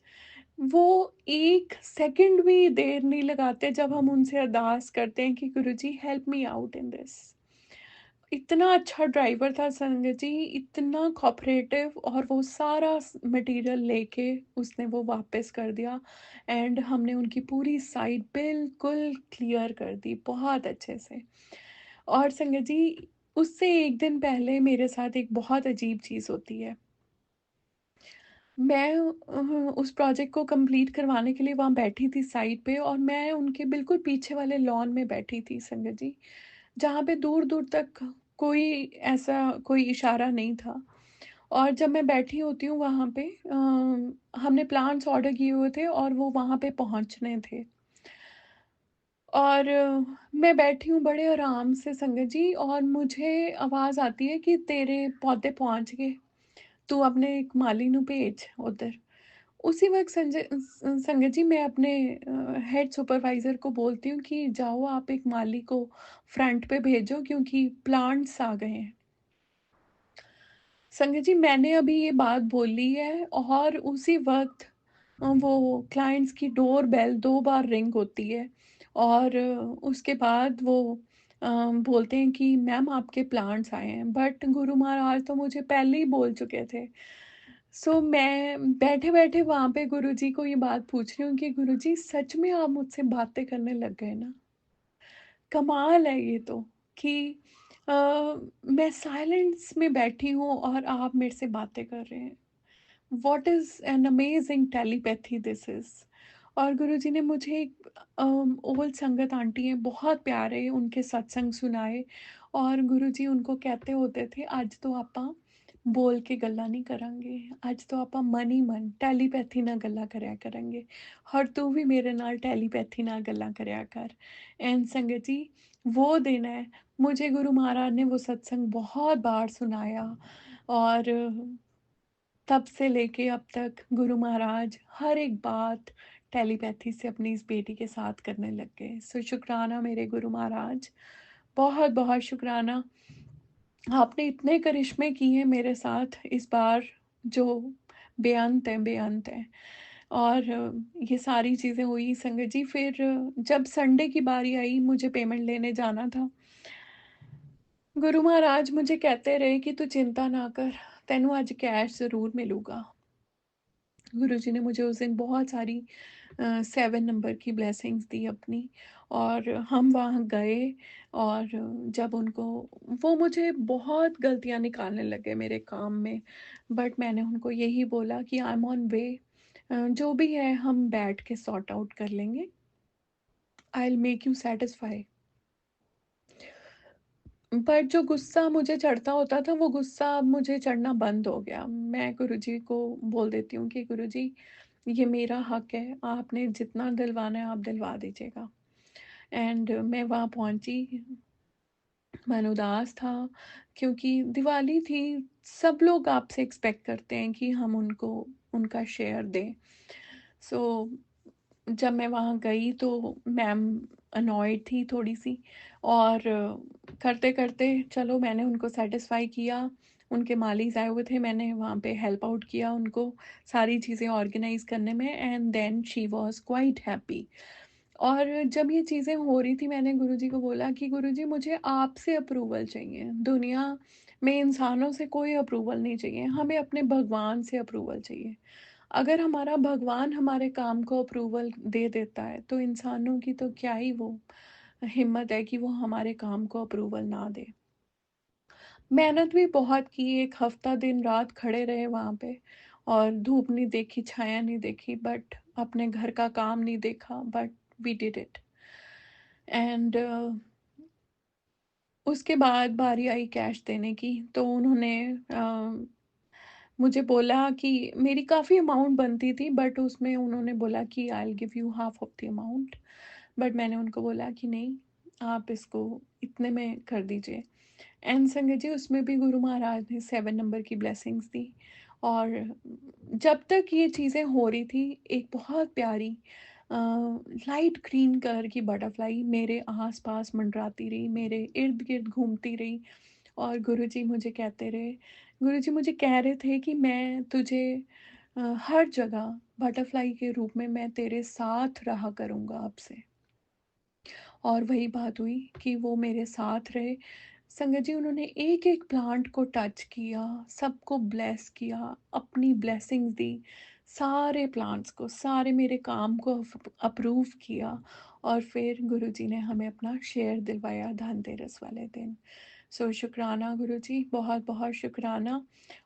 वो 1 सेकंड भी देर नहीं लगाते जब हम उनसे अरदास करते हैं कि Guruji help me out in this. इतना अच्छा ड्राइवर था संगत जी, इतना कोऑपरेटिव और वो सारा मटेरियल लेके उसने वो वापस कर दिया एंड हमने उनकी पूरी साइट बिल्कुल क्लियर कर दी बहुत अच्छे से। और संगत जी उससे 1 दिन पहले मेरे साथ एक बहुत अजीब चीज़ होती है। मैं उस प्रोजेक्ट को कंप्लीट करवाने के लिए वहाँ बैठी थी साइट पे और मैं उनके बिल्कुल पीछे वाले लॉन में बैठी थी संगत जी, जहाँ पे दूर-दूर तक कोई ऐसा कोई इशारा नहीं था। और जब मैं बैठी होती हूँ वहाँ पे हमने प्लांट्स ऑर्डर किए हुए थे और वो वहाँ पे पहुँचने थे। और मैं बैठी हूँ बड़े आराम से संगत जी और मुझे आवाज़ आती है कि तेरे पौधे पहुँच गए, तू अपने एक माली नू भेज उधर। उसी वक़्त संगत जी मैं अपने हेड सुपरवाइज़र को बोलती हूँ कि जाओ आप एक माली को फ्रंट पे भेजो क्योंकि प्लांट्स आ गए हैं। संगत जी मैंने अभी ये बात बोली है और उसी वक़्त वो क्लाइंट्स की डोर बेल 2 बार रिंग होती है और उसके बाद वो बोलते हैं कि मैम आपके प्लांट्स आए हैं। बट गुरु महाराज तो मुझे पहले ही बोल चुके थे। सो मैं बैठे-बैठे वहाँ पे गुरुजी को ये बात पूछ रही हूँ कि गुरुजी सच में आप मुझसे बातें करने लग गए ना? कमाल है ये तो कि अ, मैं साइलेंस में बैठी हूँ और आप मेरे से बातें कर रहे हैं। What is an amazing telepathy this is. और गुरुजी ने मुझे एक ओल्ड संगत आंटी हैं बहुत प्यारे उनके सत्संग सुनाए और गुरुजी उनको कहते होते थे ਅੱਜ ਤੋਂ ਆਪਾਂ ਬੋਲ ਕੇ ਗੱਲਾਂ ਨਹੀਂ ਕਰਾਂਗੇ, ਅੱਜ ਤੋਂ ਆਪਾਂ ਮਨ ਹੀ ਮਨ ਟੈਲੀਪੈਥੀ ਨਾਲ ਗੱਲਾਂ ਕਰਿਆ ਕਰਾਂਗੇ ਔਰ ਤੂੰ ਵੀ ਮੇਰੇ ਨਾਲ ਟੈਲੀਪैथी ਨਾਲ ਗੱਲਾਂ ਕਰਿਆ कर। एंड संगत जी वो दिन है मुझे गुरु महाराज ने वो सत्संग बहुत बार सुनाया और तब से लेके अब तक गुरु महाराज हर एक बात टेलीपैथी से अपनी इस बेटी के साथ करने लग गए। सो शुक्राना मेरे गुरु महाराज, बहुत-बहुत शुक्राना। आपने इतने करिश्मे किए हैं मेरे साथ इस बार जो बेअंत हैं, बेअंत हैं। और ये सारी चीज़ें हुई संगत जी फिर जब संडे की बारी आई मुझे पेमेंट लेने जाना था। गुरु महाराज मुझे कहते रहे कि तू चिंता ना कर, तेनू आज कैश ज़रूर मिलूगा। गुरुजी ने मुझे उस दिन बहुत सारी 7 नंबर की ब्लेसिंग्स दी अपनी और हम वहाँ गए और जब उनको वो मुझे बहुत गलतियाँ निकालने लगे मेरे काम में बट मैंने उनको यही बोला कि आई एम ऑन वे, जो भी है हम बैठ के सॉर्ट आउट कर लेंगे, I will make you satisfy. पर जो गुस्सा मुझे चढ़ता होता था वो गुस्सा अब मुझे चढ़ना बंद हो गया। मैं गुरुजी को बोल देती हूँ कि गुरुजी ये मेरा हक है, आपने जितना दिलवाना है आप दिलवा दीजिएगा। एंड मैं वहाँ पहुँची, मन उदास था क्योंकि दिवाली थी, सब लोग आपसे एक्सपेक्ट करते हैं कि हम उनको उनका शेयर दें। सो जब मैं वहाँ गई तो मैम अनॉयड थी थोड़ी-सी और करते-करते चलो मैंने उनको सैटिस्फाई किया। उनके मालीज़ आए हुए थे, मैंने वहाँ पे हेल्प आउट किया उनको सारी चीज़ें ऑर्गेनाइज़ करने में and then she was quite happy. और जब ये चीज़ें हो रही थी मैंने गुरुजी को बोला कि गुरुजी मुझे आपसे अप्रूवल चाहिए। दुनिया हमें इंसानों से कोई अप्रूवल नहीं चाहिए, हमें अपने भगवान से अप्रूवल चाहिए। अगर हमारा भगवान हमारे काम को अप्रूवल दे देता है, तो इंसानों की तो क्या ही वो हिम्मत है कि वो हमारे काम को अप्रूवल ना दे। मेहनत भी बहुत की, 1 हफ्ता दिन-रात खड़े रहे वहाँ पे और धूप नहीं देखी, छाया नहीं देखी, बट अपने घर का काम नहीं देखा, but we did it. And उसके बाद बारी आई कैश देने की, तो उन्होंने मुझे बोला कि मेरी काफ़ी अमाउंट बनती थी, बट उसमें उन्होंने बोला कि I will give you half of the amount. But मैंने उनको बोला कि नहीं, आप इसको इतने में कर दीजिए। एंड संगत जी, उसमें भी गुरु महाराज ने 7 नंबर की ब्लेसिंग्स दी। और जब तक ये चीज़ें हो रही थी, एक बहुत प्यारी लाइट ग्रीन कलर की बटरफ्लाई मेरे आस-पास मंडराती रही, मेरे इर्द-गिर्द घूमती रही। और गुरुजी मुझे कहते रहे, गुरुजी मुझे कह रहे थे कि मैं तुझे हर जगह बटरफ्लाई के रूप में मैं तेरे साथ रहा करूँगा अब से। और वही बात हुई कि वो मेरे साथ रहे। संगत जी, उन्होंने एक-एक प्लांट को टच किया, सबको ब्लेस किया, अपनी ब्लेसिंग्स दी, सारे प्लांट्स को, सारे मेरे काम को अप्रूव किया। और फिर गुरुजी ने हमें अपना शेयर दिलवाया धनतेरस वाले दिन। सो शुक्राना गुरुजी, बहुत-बहुत शुक्राना।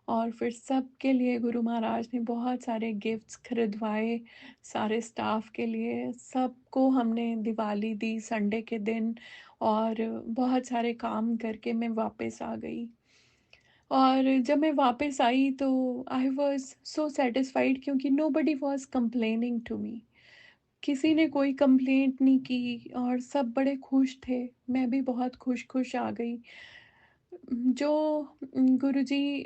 और फिर सबके लिए गुरु महाराज ने बहुत सारे गिफ्ट्स खरीदवाए, सारे स्टाफ के लिए, सबको हमने दिवाली दी संडे के दिन। और बहुत सारे काम करके मैं वापस आ गई। और जब मैं वापस आई तो आई वाज़ सो सैटिस्फाइड, क्योंकि nobody was complaining to me. किसी ने कोई कंप्लेंट नहीं की और सब बड़े खुश थे। मैं भी बहुत खुश-खुश आ गई। जो गुरुजी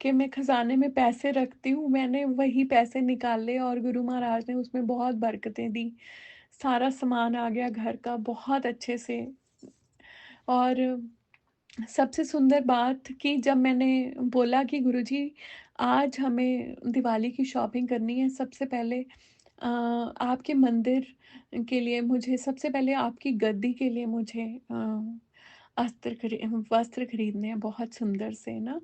के मैं खज़ाने में पैसे रखती हूँ, मैंने वही पैसे निकाले और गुरु महाराज ने उसमें बहुत बरकतें दी। सारा सामान आ गया घर का बहुत अच्छे से। और सबसे सुंदर बात कि जब मैंने बोला कि गुरुजी आज हमें दिवाली की शॉपिंग करनी है, सबसे पहले आपके मंदिर के लिए मुझे, सबसे पहले आपकी गद्दी के लिए मुझे वस्त्र खरीदने हैं बहुत सुंदर से ना।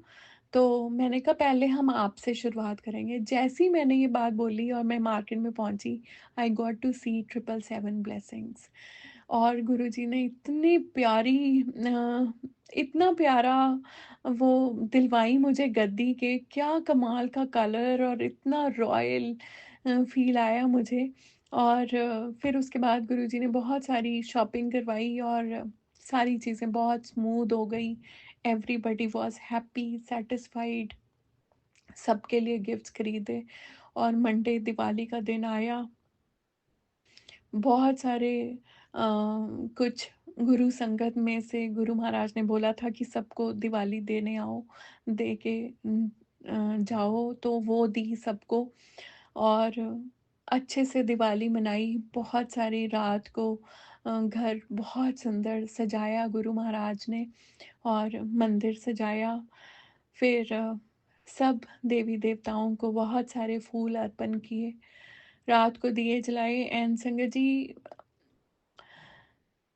तो मैंने कहा पहले हम आपसे शुरुआत करेंगे। जैसे ही मैंने ये बात बोली और मैं मार्केट में पहुंची, I got to see 777 blessings. और गुरुजी ने इतनी प्यारी इतना प्यारा वो दिलवाई मुझे गद्दी के, क्या कमाल का कलर और इतना रॉयल फील आया मुझे। और फिर उसके बाद गुरुजी ने बहुत सारी शॉपिंग करवाई और सारी चीज़ें बहुत स्मूथ हो गई। Everybody was happy, satisfied. सबके लिए गिफ्ट्स खरीदे और मंडे दिवाली का दिन आया। बहुत सारे कुछ गुरु संगत में से गुरु महाराज ने बोला था कि सबको दिवाली देने आओ, दे के जाओ, तो वो दी सबको। और अच्छे से दिवाली मनाई। बहुत सारी रात को घर बहुत सुंदर सजाया गुरु महाराज ने और मंदिर सजाया। फिर सब देवी देवताओं को बहुत सारे फूल अर्पण किए, रात को दिए जलाए। एंड संगत जी,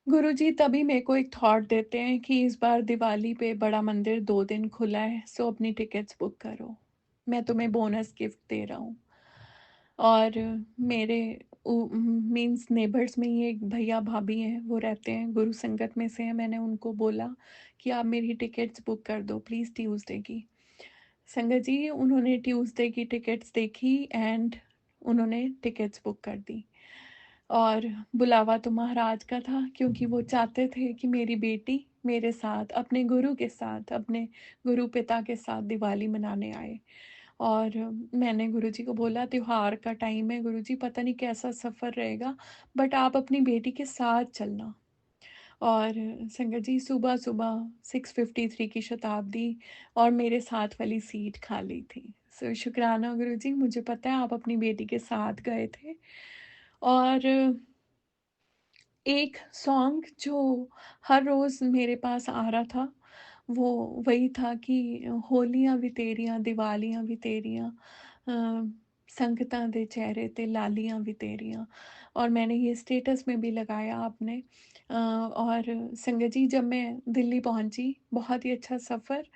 गुरुजी तभी मेरे को एक थॉट देते हैं कि इस बार दिवाली पे बड़ा मंदिर 2 दिन खुला है, सो अपनी टिकट्स बुक करो, मैं तुम्हें बोनस गिफ्ट दे रहा हूँ। और मेरे मीन्स नेबर्स में ही एक भैया भाभी हैं, वो रहते हैं गुरु संगत में से हैं। मैंने उनको बोला कि आप मेरी टिकट्स बुक कर दो प्लीज़ ट्यूसडे की। संगत जी, उन्होंने ट्यूसडे की टिकट्स देखी एंड उन्होंने टिकट्स बुक कर दी। और बुलावा तो महाराज का था, क्योंकि वो चाहते थे कि मेरी बेटी मेरे साथ, अपने गुरु के साथ, अपने गुरु पिता के साथ दिवाली मनाने आए। और मैंने गुरुजी को बोला त्योहार का टाइम है गुरुजी, पता नहीं कैसा सफ़र रहेगा, बट आप अपनी बेटी के साथ चलना। और संगत जी, सुबह-सुबह 6:53 की शताब्दी और मेरे साथ वाली सीट खाली थी। सो शुक्राना गुरुजी, मुझे पता है आप अपनी बेटी के साथ गए थे। और एक सॉन्ग जो हर रोज़ मेरे पास आ रहा था, वो वही था कि होलियाँ भी तेरियाँ, दिवालियाँ भी तेरियाँ, संगतां दे चेहरे ते लालियां भी तेरियां। और मैंने ये स्टेटस में भी लगाया आपने। और संगत जी, जब मैं दिल्ली पहुंची, बहुत ही अच्छा सफ़र।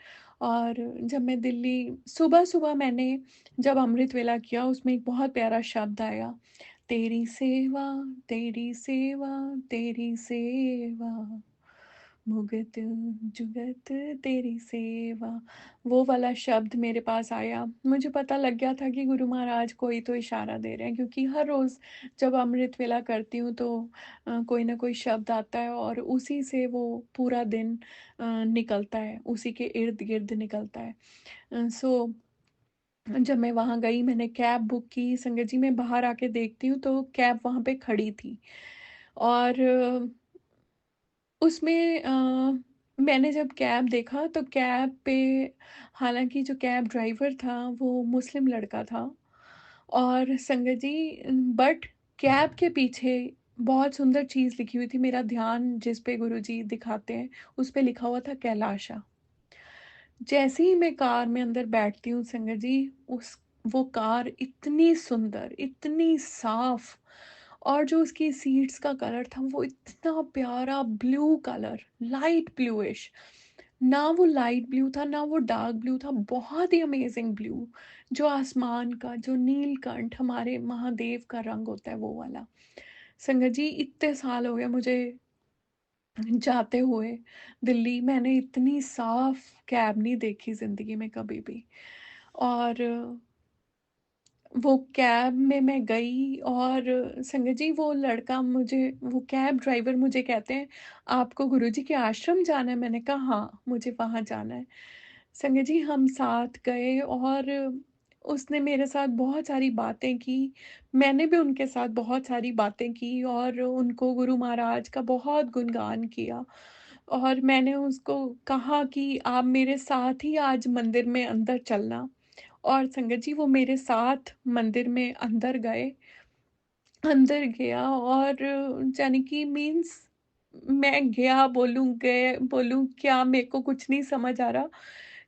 और जब मैं दिल्ली, सुबह सुबह मैंने जब अमृत वेला किया, उसमें एक बहुत प्यारा शब्द आया, तेरी सेवा, तेरी सेवा, तेरी सेवा, भुगत जुगत तेरी सेवा। वो वाला शब्द मेरे पास आया, मुझे पता लग गया था कि गुरु महाराज कोई तो इशारा दे रहे हैं, क्योंकि हर रोज़ जब अमृत वेला करती हूँ तो कोई ना कोई शब्द आता है और उसी से वो पूरा दिन निकलता है, उसी के इर्द गिर्द निकलता है। सो जब मैं वहाँ गई, मैंने कैब बुक की। संगत जी, मैं बाहर आके देखती हूँ तो कैब वहाँ पे खड़ी थी। और उसमें मैंने जब कैब देखा तो कैब पे, हालाँकि जो कैब ड्राइवर था वो मुस्लिम लड़का था। और संगत जी, बट कैब के पीछे बहुत सुंदर चीज़ लिखी हुई थी। मेरा ध्यान जिस पे गुरुजी दिखाते हैं, उस पे लिखा हुआ था कैलाशा। जैसे ही मैं कार में अंदर बैठती हूँ संगत जी, उस वो कार इतनी सुंदर, इतनी साफ, और जो उसकी सीट्स का कलर था वो इतना प्यारा ब्लू कलर, लाइट ब्लूइश। ना वो लाइट ब्लू था ना वो डार्क ब्लू था, बहुत ही अमेजिंग ब्लू, जो आसमान का, जो नीलकंठ हमारे महादेव का रंग होता है, वो वाला। संगत जी, इतने साल हो गए मुझे जाते हुए दिल्ली, मैंने इतनी साफ कैब नहीं देखी जिंदगी में कभी भी। और वो कैब में मैं गई, और संगत जी, वो लड़का मुझे, वो कैब ड्राइवर मुझे कहते हैं, आपको गुरुजी के आश्रम जाना है? मैंने कहा हाँ, मुझे वहाँ जाना है। संगत जी, हम साथ गए और उसने मेरे साथ बहुत सारी बातें की। मैंने भी उनके साथ बहुत सारी बातें की और उनको गुरु महाराज का बहुत गुणगान किया। और मैंने उसको कहा कि आप मेरे साथ ही आज मंदिर में अंदर चलना। और संगत जी, वो मेरे साथ मंदिर में अंदर गए, अंदर गया। और यानी कि मीन्स, मैं गया बोलूँ, गए बोलूँ क्या, मेरे को कुछ नहीं समझ आ रहा,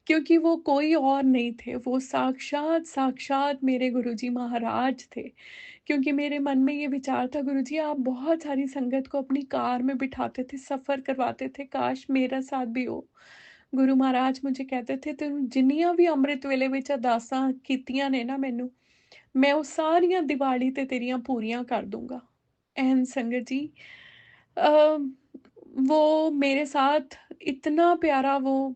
क्योंकि वो कोई और नहीं थे, वो साक्षात साक्षात मेरे गुरुजी महाराज थे। क्योंकि मेरे मन में ये विचार था, गुरुजी आप बहुत सारी संगत को अपनी कार में बिठाते थे, सफ़र करवाते थे, काश मेरा साथ भी हो। गुरु महाराज मुझे कहते थे, तुम जिन्नियां भी अमृत वेले विच अरदासां कीतियां ने ना मैनू, मैं वो सारियां दिवाली ते तेरियां पूरियां कर दूंगा। एहन संगत जी, अ, वो मेरे साथ इतना प्यारा, वो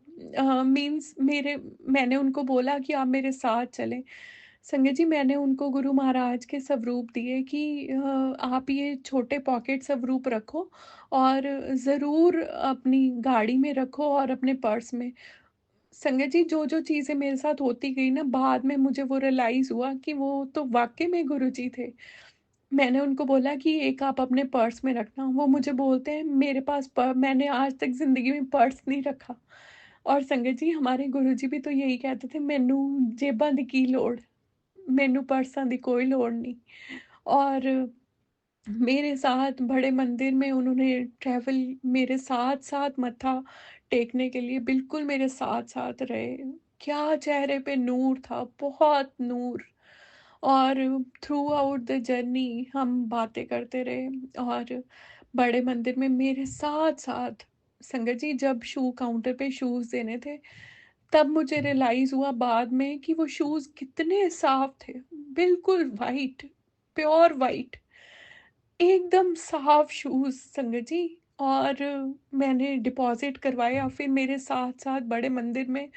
मीन्स मेरे, मैंने उनको बोला कि आप मेरे साथ चलें। संगत जी, मैंने उनको गुरु महाराज के स्वरूप दिए कि आप ये छोटे पॉकेट स्वरूप रखो, और ज़रूर अपनी गाड़ी में रखो और अपने पर्स में। संगत जी, जो-जो चीज़ें मेरे साथ होती गई ना, बाद में मुझे वो रियलाइज़ हुआ कि वो तो वाक़ई में गुरुजी थे। मैंने उनको बोला कि एक आप अपने पर्स में रखना। वो मुझे बोलते हैं, मेरे पास मैंने आज तक ज़िंदगी में पर्स नहीं रखा। और संगत जी, हमारे गुरुजी भी तो यही कहते थे, मैनू जेबां दी की लोड़, मैनू पर्सां दी कोई लोड़ नहीं। और मेरे साथ बड़े मंदिर में उन्होंने ट्रैवल, मेरे साथ-साथ मत्था टेकने के लिए बिल्कुल मेरे साथ-साथ रहे। क्या चेहरे पे नूर था, बहुत नूर। और थ्रू आउट द जर्नी हम बातें करते रहे। और बड़े मंदिर में मेरे साथ-साथ, संगत जी, जब शू काउंटर पे शूज़ देने थे, तब मुझे रियलाइज़ हुआ बाद में कि वो शूज़ कितने साफ थे, बिल्कुल वाइट, प्योर वाइट। एकदम साफ शूज़ संगत जी। और मैंने डिपॉज़िट करवाया, फिर मेरे साथ-साथ बड़े मंदिर में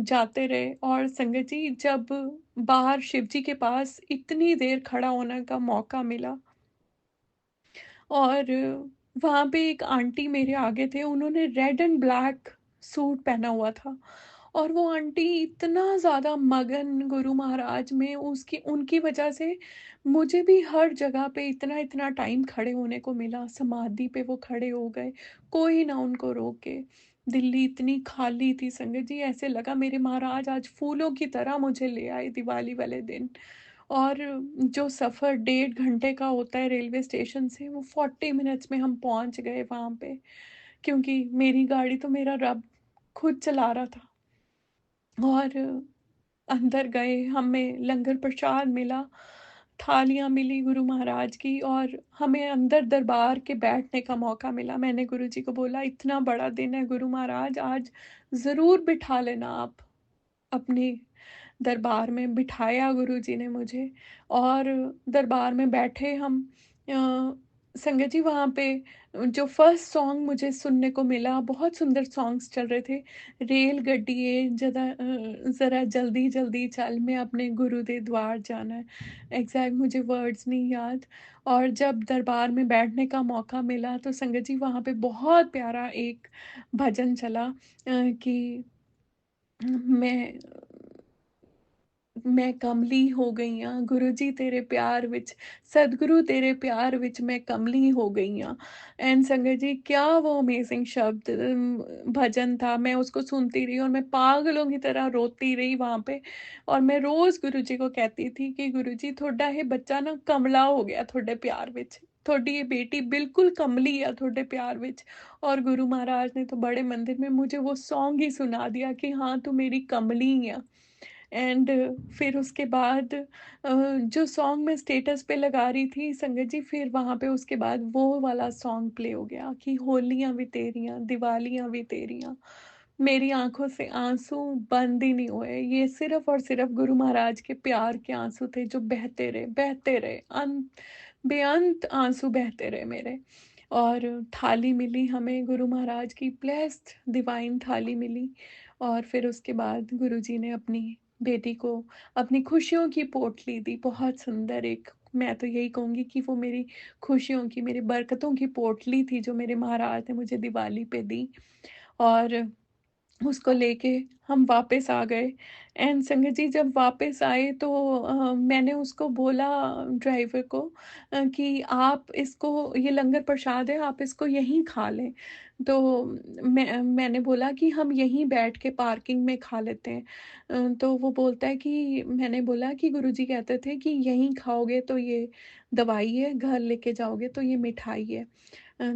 जाते रहे। और संगत जी, जब बाहर शिव जी के पास इतनी देर खड़ा होने का मौका मिला, और वहाँ पे एक आंटी मेरे आगे थे, उन्होंने रेड एंड ब्लैक सूट पहना हुआ था। और वो आंटी इतना ज़्यादा मगन गुरु महाराज में, उसकी उनकी वजह से मुझे भी हर जगह पे इतना इतना टाइम खड़े होने को मिला। समाधि पे वो खड़े हो गए, कोई ना उनको रोके। दिल्ली इतनी खाली थी संगत जी, ऐसे लगा मेरे महाराज आज फूलों की तरह मुझे ले आए दिवाली वाले दिन। और जो सफ़र 1.5 घंटे का होता है रेलवे स्टेशन से, वो 40 मिनट्स में हम पहुंच गए वहाँ पे, क्योंकि मेरी गाड़ी तो मेरा रब खुद चला रहा था। और अंदर गए, हमें लंगर प्रसाद मिला, थालियाँ मिली गुरु महाराज की, और हमें अंदर दरबार के बैठने का मौका मिला। मैंने गुरुजी को बोला, इतना बड़ा दिन है गुरु महाराज, आज ज़रूर बिठा लेना आप अपने दरबार में। बिठाया गुरुजी ने मुझे, और दरबार में बैठे हम। संगत जी, वहाँ पे जो फर्स्ट सॉन्ग मुझे सुनने को मिला, बहुत सुंदर सॉन्ग्स चल रहे थे। रेल गड्डिए ज़रा जल्दी जल्दी चल, मैं अपने गुरु दे द्वार जाना है। एग्जैक्ट मुझे वर्ड्स नहीं याद। और जब दरबार में बैठने का मौका मिला तो संगत जी, वहाँ पे बहुत प्यारा एक भजन चला कि मैं मैं कमली हो गई हाँ गुरु जी तेरे प्यार विच, सदगुरु तेरे प्यार विच मैं कमली हो गई हाँ। एंड संगत जी, क्या वो अमेजिंग शब्द भजन था। मैं उसको सुनती रही और मैं पागलों की तरह रोती रही वहां पे। और मैं रोज गुरु जी को कहती थी कि गुरु जी, थोड़ा ये बच्चा ना कमला हो गया थोड़े प्यार विच, थोड़ी ये बेटी बिल्कुल कमली है थोड़े प्यार विच। और गुरु महाराज ने तो बड़े मंदिर में मुझे वो सॉन्ग ही सुना दिया कि हाँ, तू मेरी कमली है। एंड फिर उसके बाद जो सॉन्ग मैं स्टेटस पे लगा रही थी संगत जी, फिर वहाँ पे उसके बाद वो वाला सॉन्ग प्ले हो गया कि होलियां भी तेरियां, दिवालियां भी तेरियां, मेरी आंखों से आंसू बंद ही नहीं हुए। ये सिर्फ और सिर्फ गुरु महाराज के प्यार के आंसू थे जो बहते रहे, बेअंत आंसू बहते रहे मेरे। और थाली मिली हमें गुरु महाराज की, ब्लेस्ड डिवाइन थाली मिली। और फिर उसके बाद गुरुजी ने अपनी बेटी को अपनी खुशियों की पोटली दी, बहुत सुंदर एक, मैं तो यही कहूँगी कि वो मेरी खुशियों की, मेरी बरकतों की पोटली थी जो मेरे महाराज ने मुझे दिवाली पे दी। और उसको लेके हम वापस आ गए। एंड संगत जी, जब वापस आए तो मैंने उसको बोला, ड्राइवर को, कि आप इसको, ये लंगर प्रसाद है, आप इसको यहीं खा लें। तो मैंने बोला कि हम यहीं बैठ के पार्किंग में खा लेते हैं। तो वो बोलता है कि, मैंने बोला कि गुरुजी कहते थे कि यहीं खाओगे तो ये दवाई है, घर लेके जाओगे तो ये मिठाई है।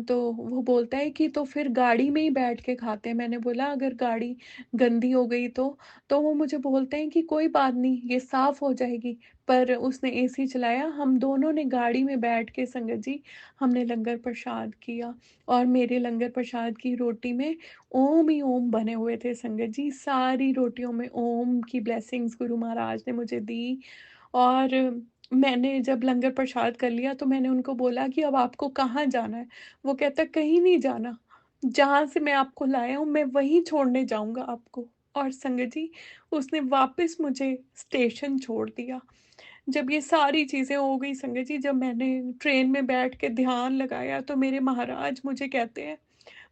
तो वो बोलता है कि तो फिर गाड़ी में ही बैठ के खाते हैं। मैंने बोला, अगर गाड़ी गंदी हो गई तो वो मुझे बोलते हैं कि कोई बात नहीं, ये साफ हो जाएगी। पर उसने एसी चलाया, हम दोनों ने गाड़ी में बैठ के संगत जी, हमने लंगर प्रसाद किया। और मेरे लंगर प्रसाद की रोटी में ओम ही ओम बने हुए थे संगत जी, सारी रोटियों में ओम की ब्लेसिंग्स गुरु महाराज ने मुझे दी। और मैंने जब लंगर प्रसाद कर लिया तो मैंने उनको बोला कि अब आपको कहाँ जाना है। वो कहता, कहीं नहीं जाना, जहाँ से मैं आपको लाया हूँ मैं वहीं छोड़ने जाऊंगा आपको। और संगत जी, उसने वापस मुझे स्टेशन छोड़ दिया। जब ये सारी चीज़ें हो गई संगत जी, जब मैंने ट्रेन में बैठ के ध्यान लगाया तो मेरे महाराज मुझे कहते हैं,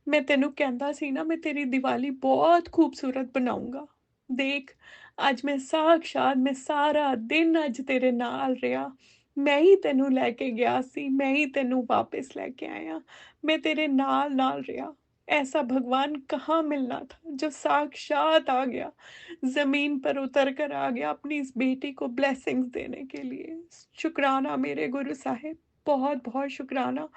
मैं तेनू कहता सी ना, मैं तेरी दिवाली बहुत खूबसूरत बनाऊंगा। देख, ਅੱਜ मैं साक्षात, मैं सारा दिन ਅੱਜ तेरे नाल रहा। मैं ही तेनू लैके गया सी, मैं ही तेनू वापस लैके आया। मैं तेरे नाल नाल रहा। ऐसा भगवान कहाँ मिलना था जो साक्षात आ गया, जमीन पर उतर कर आ गया अपनी इस बेटी को ब्लेसिंग्स देने के लिए। शुक्राना मेरे गुरु साहिब, बहुत बहुत शुक्राना।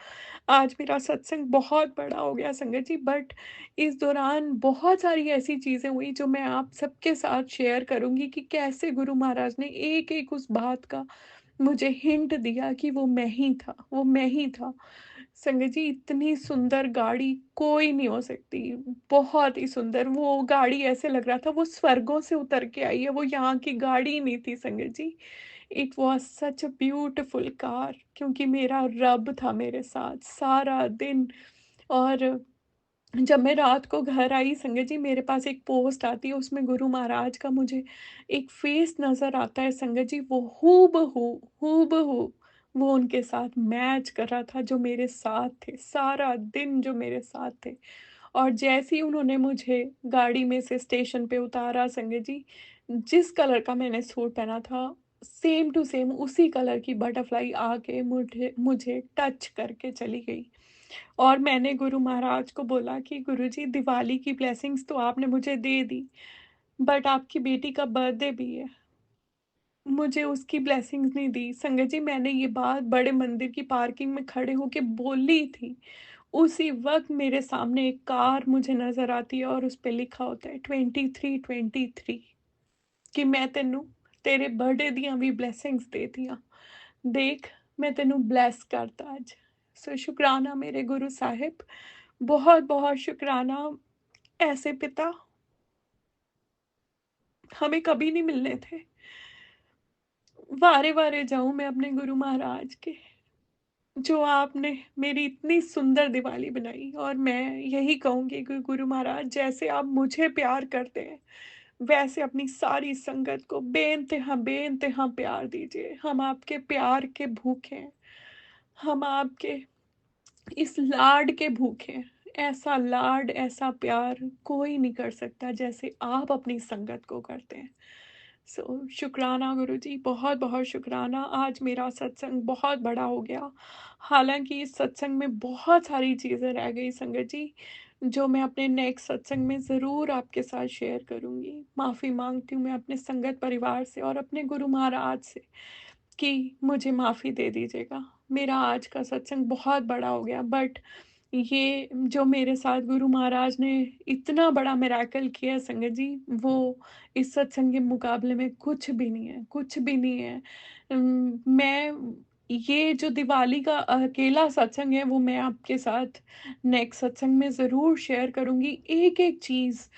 आज मेरा सत्संग बहुत बड़ा हो गया संगत जी, बट इस दौरान बहुत सारी ऐसी चीज़ें हुई जो मैं आप सबके साथ शेयर करूंगी कि कैसे गुरु महाराज ने एक एक उस बात का मुझे हिंट दिया कि वो मैं ही था, वो मैं ही था। संगत जी, इतनी सुंदर गाड़ी कोई नहीं हो सकती, बहुत ही सुंदर। वो गाड़ी ऐसे लग रहा था वो स्वर्गों से उतर के आई है, वो यहाँ की गाड़ी नहीं थी संगत जी। It was such a beautiful car, क्योंकि मेरा रब था मेरे साथ सारा दिन। और जब मैं रात को घर आई संगत जी, मेरे पास एक पोस्ट आती है, उसमें गुरु महाराज का मुझे एक फेस नजर आता है संगत जी, वो हूबहू वो उनके साथ मैच कर रहा था जो मेरे साथ थे सारा दिन, जो मेरे साथ थे। और जैसे ही उन्होंने मुझे गाड़ी में से स्टेशन पे उतारा संगत जी, जिस कलर का मैंने सूट पहना था, सेम टू सेम उसी कलर की बटरफ्लाई आके मुझे मुझे टच करके चली गई। और मैंने गुरु महाराज को बोला कि गुरुजी, दिवाली की ब्लेसिंग्स तो आपने मुझे दे दी, बट आपकी बेटी का बर्थडे भी है, मुझे उसकी ब्लेसिंग्स नहीं दी। संगत जी, मैंने ये बात बड़े मंदिर की पार्किंग में खड़े होके बोली थी। उसी वक्त मेरे सामने एक कार मुझे नजर आती है और उस पे लिखा होता है 2323। ਕਿ ਮੈਂ ਤੈਨੂੰ ਤੇਰੇ ਬਰਥਡੇ ਦੀਆਂ ਵੀ ਬਲੈਸਿੰਗਸ ਦੇ ਦਿੱਤੀਆਂ। ਦੇਖ, ਮੈਂ ਤੈਨੂੰ ਬਲੈਸ ਕਰਤਾ ਅੱਜ। सो शुक्राना मेरे गुरु साहिब, बहुत बहुत शुक्राना। ऐसे पिता हमें कभी नहीं मिलने थे। वारे वारे जाऊं मैं अपने गुरु महाराज के, जो आपने मेरी इतनी सुंदर दिवाली बनाई। और मैं यही कहूंगी कि गुरु महाराज, जैसे आप मुझे प्यार करते हैं, वैसे अपनी सारी संगत को बेइंतहा बेइंतहा प्यार दीजिए। हम आपके प्यार के भूखे हैं, हम आपके इस लाड के भूखे हैं। ऐसा लाड, ऐसा प्यार कोई नहीं कर सकता जैसे आप अपनी संगत को करते हैं। शुक्राना गुरु जी, बहुत बहुत शुक्राना। आज मेरा सत्संग बहुत बड़ा हो गया। हालांकि इस सत्संग में बहुत सारी चीज़ें रह गई संगत जी, जो मैं अपने नेक्स्ट सत्संग में ज़रूर आपके साथ शेयर करूँगी। माफ़ी मांगती हूँ मैं अपने संगत परिवार से और अपने गुरु महाराज से कि मुझे माफ़ी दे दीजिएगा। मेरा आज का सत्संग बहुत बड़ा हो गया, बट ये जो मेरे साथ गुरु महाराज ने इतना बड़ा मिरेकल किया है संगत जी, वो इस सत्संग के मुकाबले में कुछ भी नहीं है, कुछ भी नहीं है। मैं ये जो दिवाली का अकेला सत्संग है, वो मैं आपके साथ नेक्स्ट सत्संग में ज़रूर शेयर करूँगी। एक-एक चीज़,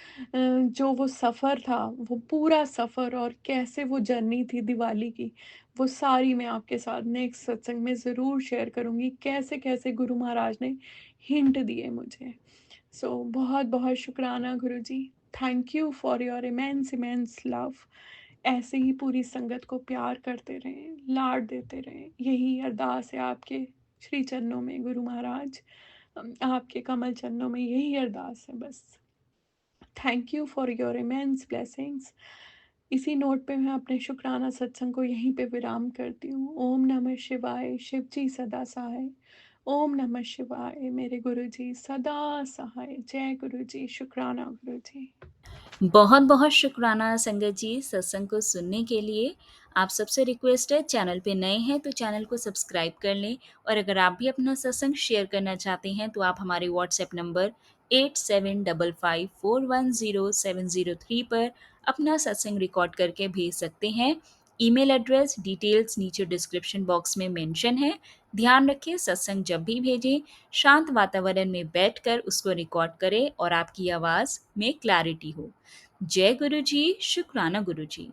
जो वो सफ़र था, वो पूरा सफ़र और कैसे वो जर्नी थी दिवाली की, वो सारी मैं आपके साथ नेक्स्ट सत्संग में ज़रूर शेयर करूँगी। कैसे-कैसे गुरु महाराज ने हिंट दिए मुझे। बहुत बहुत शुक्राना Guru ji. Thank you for your immense immense love. ऐसे ही पूरी संगत को प्यार करते रहें, लाड देते रहें। यही अरदास है आपके श्री चरणों में गुरु महाराज, आपके कमल चरणों में यही अरदास है बस। Thank you for your immense blessings. इसी नोट पे मैं अपने शुक्राना सत्संग को यहीं पे विराम करती हूँ। ओम नमः शिवाय। शिव जी सदा सहाय। ओम नमः शिवाय। मेरे गुरु जी सदा सहाय। जय गुरु जी। शुक्राना गुरु जी। बहुत बहुत शुक्राना संगत जी सत्संग को सुनने के लिए। आप सबसे रिक्वेस्ट है, चैनल पे नए हैं तो चैनल को सब्सक्राइब कर लें, और अगर आप भी अपना सत्संग शेयर करना चाहते हैं तो आप हमारे व्हाट्सएप नंबर 8755410703 पर अपना सत्संग रिकॉर्ड करके भेज सकते हैं। ईमेल एड्रेस डिटेल्स नीचे डिस्क्रिप्शन बॉक्स में मेंशन है। ध्यान रखें, सत्संग जब भी भेजें शांत वातावरण में बैठकर उसको रिकॉर्ड करें और आपकी आवाज़ में क्लैरिटी हो। जय गुरु जी, शुक्राना गुरु जी।